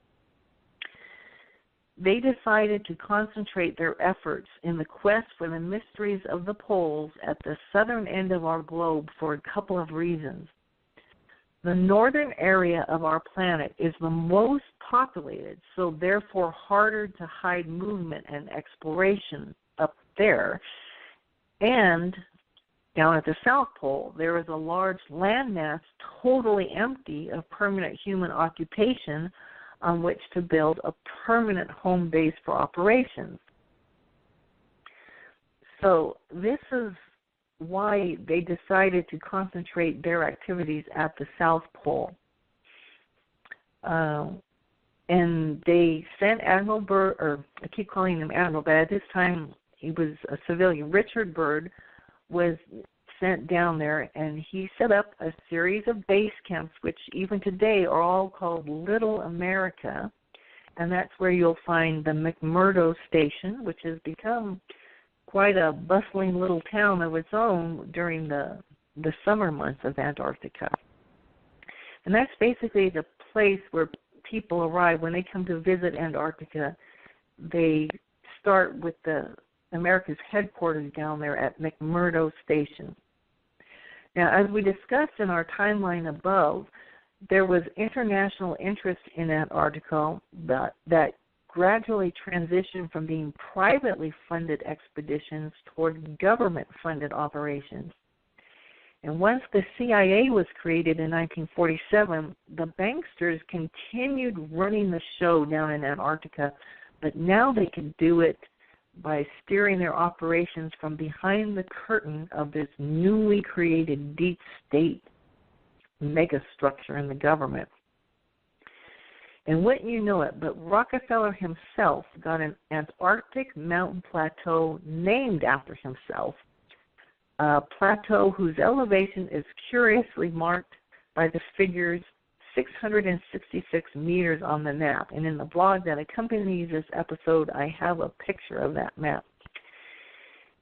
They decided to concentrate their efforts in the quest for the mysteries of the poles at the southern end of our globe for a couple of reasons. The northern area of our planet is the most populated, so therefore harder to hide movement and exploration up there. And down at the South Pole, there is a large landmass totally empty of permanent human occupation on which to build a permanent home base for operations. So this is why they decided to concentrate their activities at the South Pole. And they sent Admiral Byrd, or I keep calling him Admiral, but at this time he was a civilian. Richard Byrd was sent down there, and he set up a series of base camps, which even today are all called Little America, and that's where you'll find the McMurdo Station, which has become quite a bustling little town of its own during the summer months of Antarctica. And that's basically the place where people arrive when they come to visit Antarctica. They start with America's headquarters down there at McMurdo Station. Now, as we discussed in our timeline above, there was international interest in Antarctica that gradually transitioned from being privately funded expeditions toward government-funded operations. And once the CIA was created in 1947, the banksters continued running the show down in Antarctica, but now they could do it by steering their operations from behind the curtain of this newly created deep state megastructure in the government. And wouldn't you know it, but Rockefeller himself got an Antarctic mountain plateau named after himself, a plateau whose elevation is curiously marked by the figures 666 meters on the map. And in the blog that accompanies this episode, I have a picture of that map.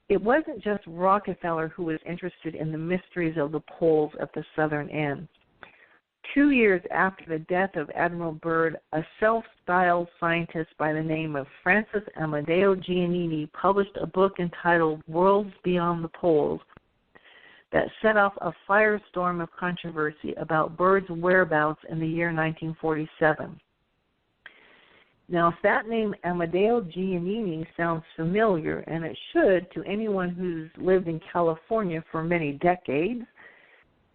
It wasn't just Rockefeller who was interested in the mysteries of the poles at the southern end. 2 years after the death of Admiral Byrd, a self-styled scientist by the name of Francis Amadeo Giannini published a book entitled Worlds Beyond the Poles that set off a firestorm of controversy about Byrd's whereabouts in the year 1947. Now, if that name Amadeo Giannini sounds familiar, and it should to anyone who's lived in California for many decades,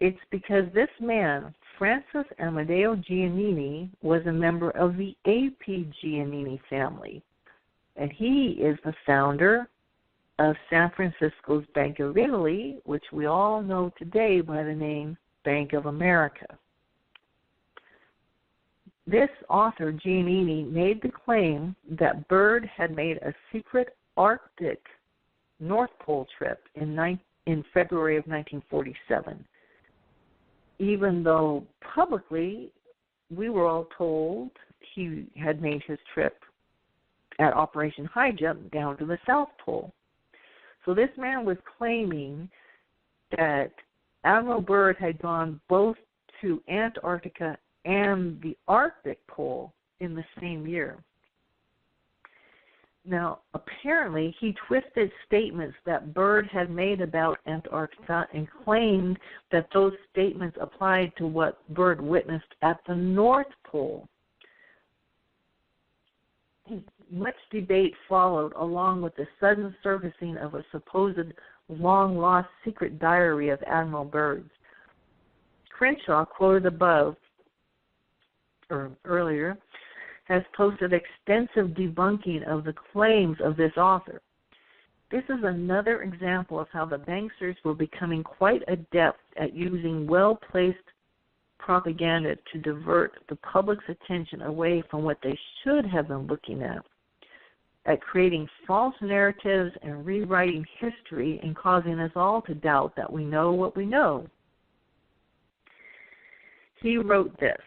it's because this man, Francis Amadeo Giannini, was a member of the A.P. Giannini family, and he is the founder of San Francisco's Bank of Italy, which we all know today by the name Bank of America. This author, Giannini, made the claim that Byrd had made a secret Arctic North Pole trip in February of 1947, even though publicly we were all told he had made his trip at Operation High Jump down to the South Pole. So this man was claiming that Admiral Byrd had gone both to Antarctica and the Arctic Pole in the same year. Now, apparently, he twisted statements that Byrd had made about Antarctica and claimed that those statements applied to what Byrd witnessed at the North Pole. Much debate followed, along with the sudden surfacing of a supposed long-lost secret diary of Admiral Byrd's. Crenshaw, quoted above, or earlier, has posted extensive debunking of the claims of this author. This is another example of how the banksters were becoming quite adept at using well-placed propaganda to divert the public's attention away from what they should have been looking at creating false narratives and rewriting history and causing us all to doubt that we know what we know. He wrote this: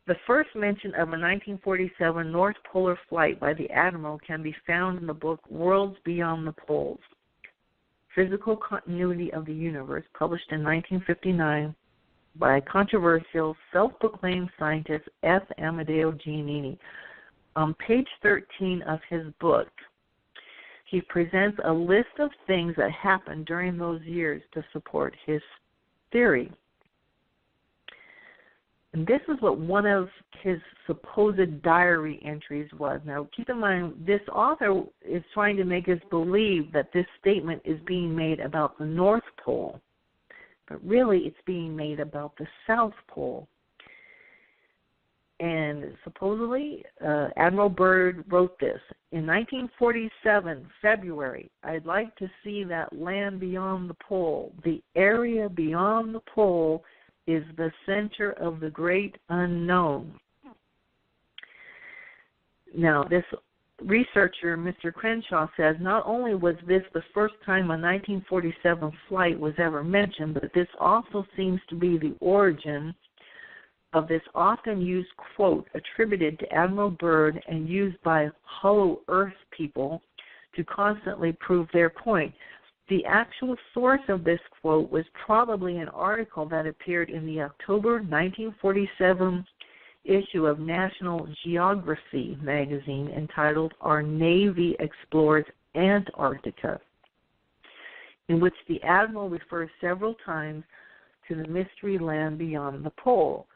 "The first mention of a 1947 North Polar flight by the Admiral can be found in the book Worlds Beyond the Poles, Physical Continuity of the Universe, published in 1959 by controversial, self-proclaimed scientist F. Amadeo Giannini. On page 13 of his book, he presents a list of things that happened during those years to support his theory. And this is what one of his supposed diary entries was. Now, keep in mind, this author is trying to make us believe that this statement is being made about the North Pole, but really it's being made about the South Pole. And supposedly, Admiral Byrd wrote this: in 1947, February, I'd like to see that land beyond the pole. The area beyond the pole is the center of the great unknown. Now, this researcher, Mr. Crenshaw, says not only was this the first time a 1947 flight was ever mentioned, but this also seems to be the origin of this often used quote attributed to Admiral Byrd and used by Hollow Earth people to constantly prove their point. The actual source of this quote was probably an article that appeared in the October 1947 issue of National Geography magazine entitled Our Navy Explores Antarctica, in which the Admiral refers several times to the mystery land beyond the pole,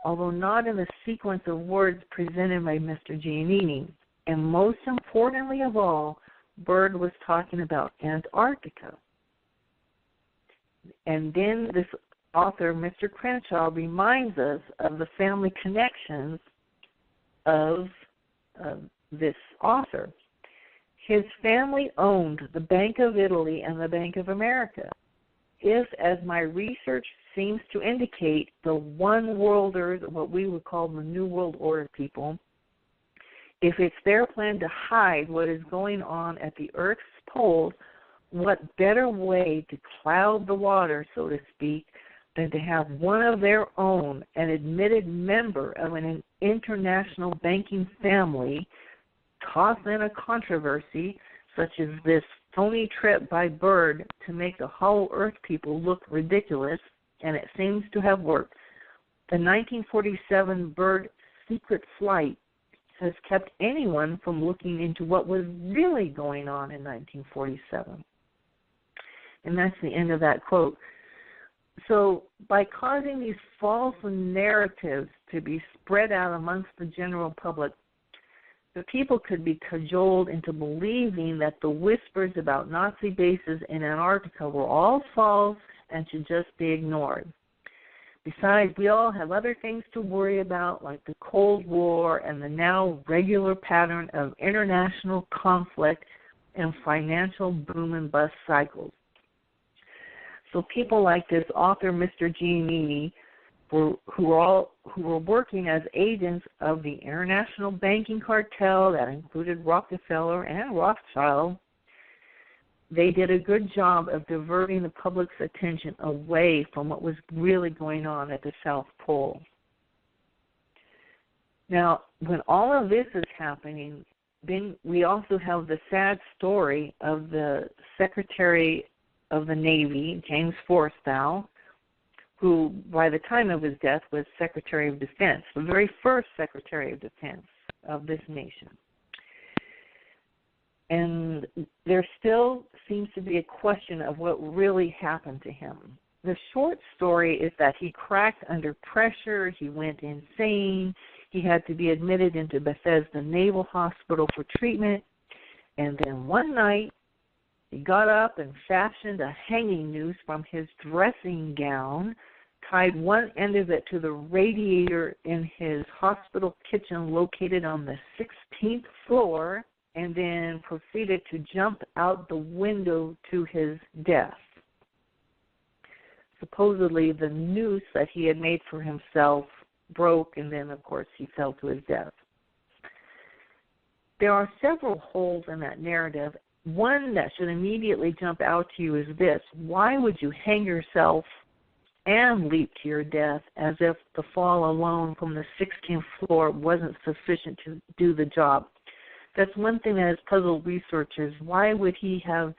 although not in the sequence of words presented by Mr. Giannini. And most importantly of all, Byrd was talking about Antarctica. And then this author, Mr. Crenshaw, reminds us of the family connections of this author. His family owned the Bank of Italy and the Bank of America. If, as my research seems to indicate, the one-worlders, what we would call the New World Order people, if it's their plan to hide what is going on at the Earth's poles, what better way to cloud the water, so to speak, than to have one of their own, an admitted member of an international banking family, toss in a controversy such as this phony trip by Byrd to make the Hollow Earth people look ridiculous, and it seems to have worked. The 1947 Byrd secret flight has kept anyone from looking into what was really going on in 1947. And that's the end of that quote. So by causing these false narratives to be spread out amongst the general public, the people could be cajoled into believing that the whispers about Nazi bases in Antarctica were all false and should just be ignored. Besides, we all have other things to worry about, like the Cold War and the now regular pattern of international conflict and financial boom and bust cycles. So people like this author, Mr. Giannini, who were working as agents of the international banking cartel that included Rockefeller and Rothschild. They did a good job of diverting the public's attention away from what was really going on at the South Pole. Now, when all of this is happening, then we also have the sad story of the Secretary of the Navy, James Forrestal, who by the time of his death was Secretary of Defense, the very first Secretary of Defense of this nation. And there still seems to be a question of what really happened to him. The short story is that he cracked under pressure, he went insane, he had to be admitted into Bethesda Naval Hospital for treatment, and then one night he got up and fashioned a hanging noose from his dressing gown, tied one end of it to the radiator in his hospital kitchen located on the 16th floor, and then proceeded to jump out the window to his death. Supposedly the noose that he had made for himself broke, and then, of course, he fell to his death. There are several holes in that narrative. One that should immediately jump out to you is this: why would you hang yourself and leap to your death as if the fall alone from the 16th floor wasn't sufficient to do the job? That's one thing that has puzzled researchers. Why would he have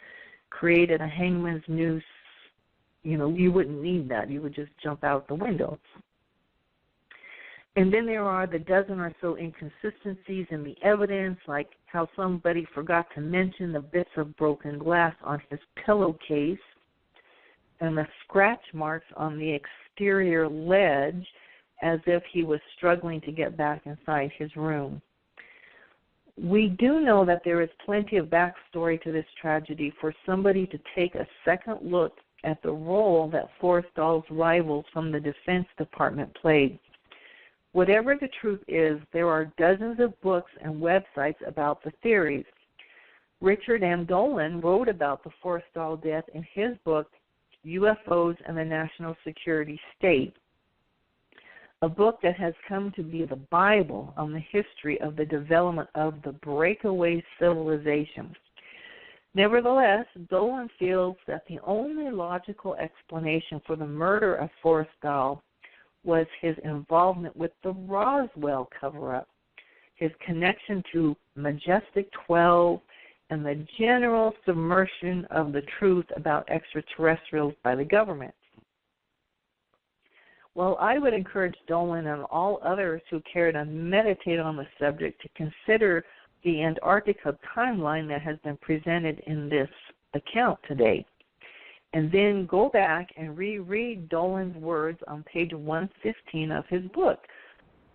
created a hangman's noose? You know, you wouldn't need that. You would just jump out the window. And then there are the dozen or so inconsistencies in the evidence, like how somebody forgot to mention the bits of broken glass on his pillowcase and the scratch marks on the exterior ledge, as if he was struggling to get back inside his room. We do know that there is plenty of backstory to this tragedy for somebody to take a second look at the role that Forrestal's rivals from the Defense Department played. Whatever the truth is, there are dozens of books and websites about the theories. Richard M. Dolan wrote about the Forrestal death in his book, UFOs and the National Security State, a book that has come to be the Bible on the history of the development of the breakaway civilization. Nevertheless, Dolan feels that the only logical explanation for the murder of Forrestal was his involvement with the Roswell cover-up, his connection to Majestic 12, and the general submersion of the truth about extraterrestrials by the government. Well, I would encourage Dolan and all others who care to meditate on the subject to consider the Antarctica timeline that has been presented in this account today, and then go back and reread Dolan's words on page 115 of his book.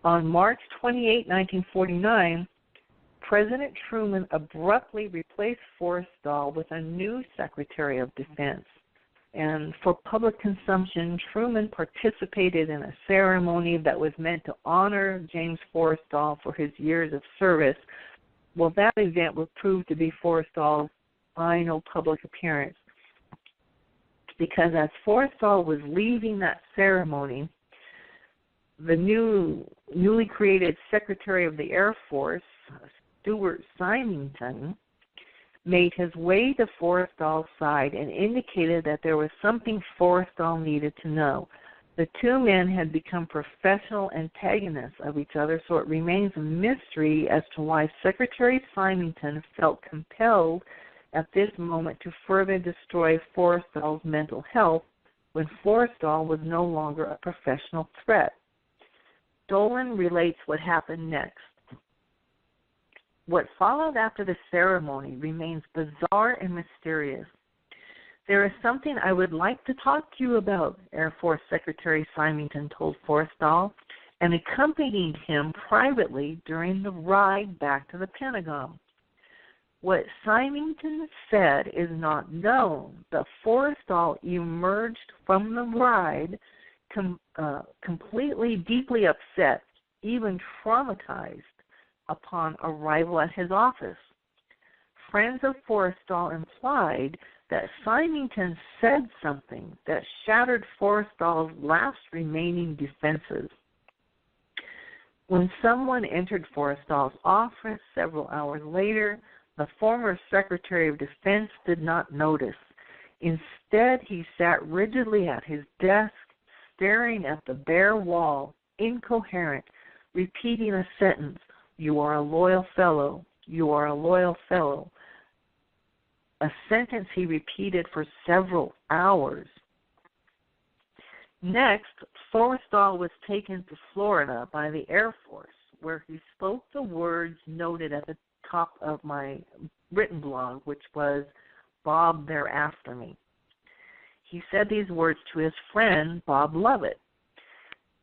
On March 28, 1949, President Truman abruptly replaced Forrestal with a new Secretary of Defense. And for public consumption, Truman participated in a ceremony that was meant to honor James Forrestal for his years of service. Well, that event would prove to be Forrestal's final public appearance, because as Forrestal was leaving that ceremony, the newly created Secretary of the Air Force, Stuart Symington, made his way to Forrestal's side and indicated that there was something Forrestal needed to know. The two men had become professional antagonists of each other, so it remains a mystery as to why Secretary Symington felt compelled at this moment to further destroy Forrestal's mental health when Forrestal was no longer a professional threat. Dolan relates what happened next. What followed after the ceremony remains bizarre and mysterious. There is something I would like to talk to you about, Air Force Secretary Symington told Forrestal, and accompanied him privately during the ride back to the Pentagon. What Symington said is not known, but Forrestal emerged from the ride completely, deeply upset, even traumatized, upon arrival at his office. friends of Forrestal implied that Symington said something that shattered Forrestal's last remaining defenses. When someone entered Forrestal's office several hours later, the former Secretary of Defense did not notice. Instead, he sat rigidly at his desk, staring at the bare wall, incoherent, repeating a sentence, "You are a loyal fellow, you are a loyal fellow," a sentence he repeated for several hours. Next, Forrestal was taken to Florida by the Air Force, where he spoke the words noted at the top of my written blog, which was, "Bob, they're after me." He said these words to his friend, Bob Lovett.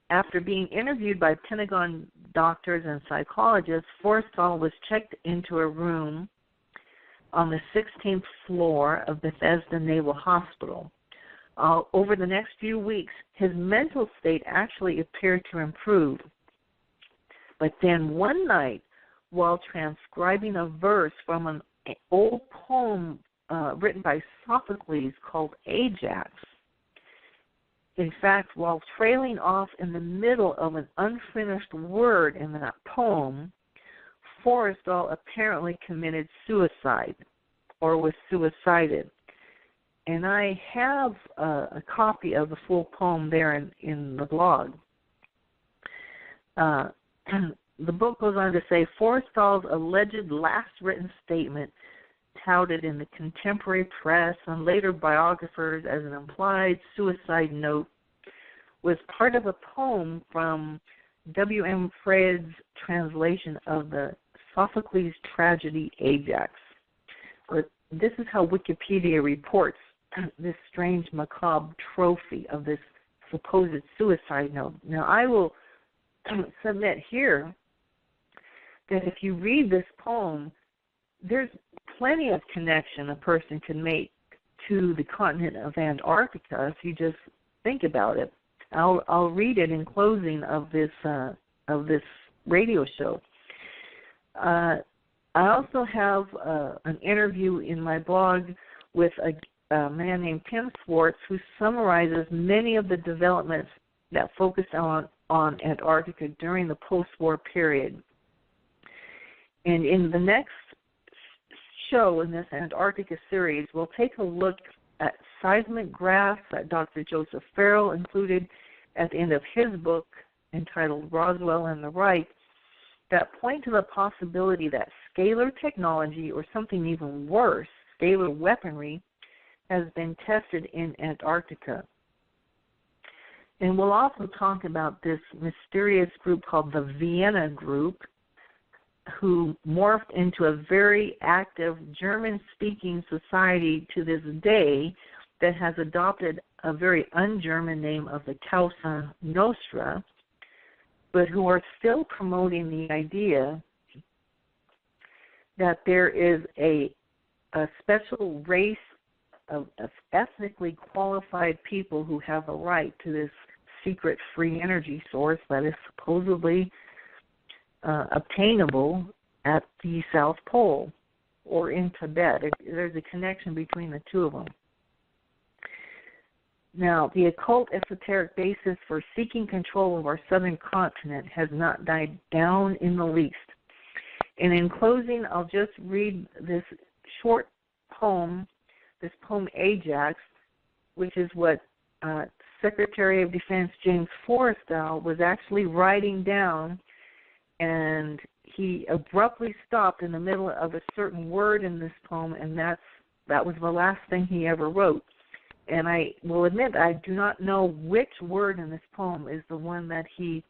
After being interviewed by Pentagon doctors and psychologists, Forrestal was checked into a room on the 16th floor of Bethesda Naval Hospital. Over the next few weeks, his mental state actually appeared to improve. But then one night, while transcribing a verse from an old poem written by Sophocles called Ajax, in fact, while trailing off in the middle of an unfinished word in that poem, Forrestal apparently committed suicide or was suicided. And I have a copy of the full poem there in the blog. The book goes on to say, Forrestal's alleged last written statement, touted in the contemporary press and later biographers as an implied suicide note, was part of a poem from W.M. Fred's translation of the Sophocles tragedy Ajax. But this is how Wikipedia reports this strange macabre trophy of this supposed suicide note. Now, I will submit here that if you read this poem, there's plenty of connection a person can make to the continent of Antarctica if you just think about it. I'll read it in closing of this radio show. I also have an interview in my blog with a man named Tim Swartz who summarizes many of the developments that focused on Antarctica during the post-war period. And in the next show in this Antarctica series, we'll take a look at seismic graphs that Dr. Joseph Farrell included at the end of his book entitled Roswell and the Right that point to the possibility that scalar technology, or something even worse, scalar weaponry, has been tested in Antarctica. And we'll also talk about this mysterious group called the Vienna Group, who morphed into a very active German-speaking society to this day that has adopted a very un-German name of the Causa Nostra, but who are still promoting the idea that there is a special race of ethnically qualified people who have a right to this secret free energy source that is supposedly obtainable at the South Pole or in Tibet. There's a connection between the two of them. Now, the occult esoteric basis for seeking control of our southern continent has not died down in the least. And in closing, I'll just read this short poem, this poem Ajax, which is what Secretary of Defense James Forrestal was actually writing down, and he abruptly stopped in the middle of a certain word in this poem, and that was the last thing he ever wrote. And I will admit I do not know which word in this poem is the one that he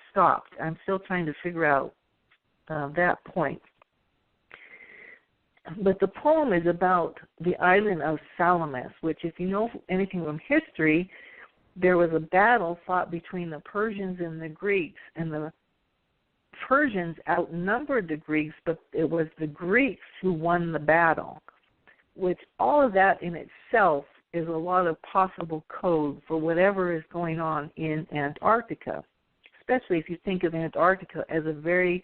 stopped. I'm still trying to figure out that point. But the poem is about the island of Salamis, which, if you know anything from history, there was a battle fought between the Persians and the Greeks, and the Persians outnumbered the Greeks, but it was the Greeks who won the battle, which all of that in itself is a lot of possible code for whatever is going on in Antarctica, especially if you think of Antarctica as a very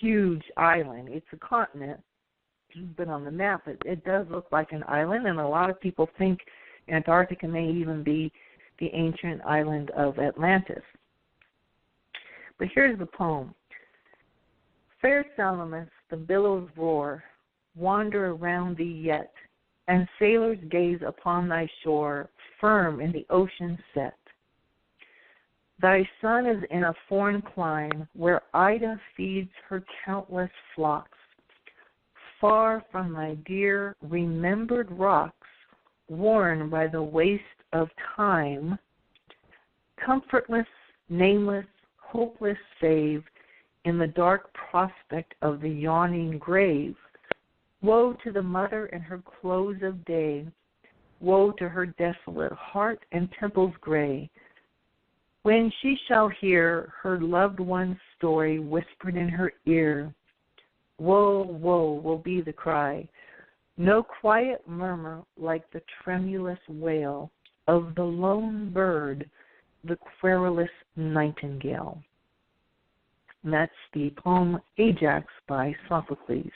huge island. It's a continent, but on the map it does look like an island, and a lot of people think Antarctica may even be the ancient island of Atlantis. But here's the poem. Fair Salamis, the billows roar, wander around thee yet, and sailors gaze upon thy shore, firm in the ocean set. Thy sun is in a foreign clime, where Ida feeds her countless flocks, far from thy dear remembered rocks, worn by the waste of time, comfortless, nameless, hopeless save, in the dark prospect of the yawning grave. Woe to the mother in her close of day, woe to her desolate heart and temples gray, when she shall hear her loved one's story whispered in her ear. Woe, woe will be the cry, no quiet murmur like the tremulous wail of the lone bird, the querulous nightingale. And that's the poem Ajax by Sophocles.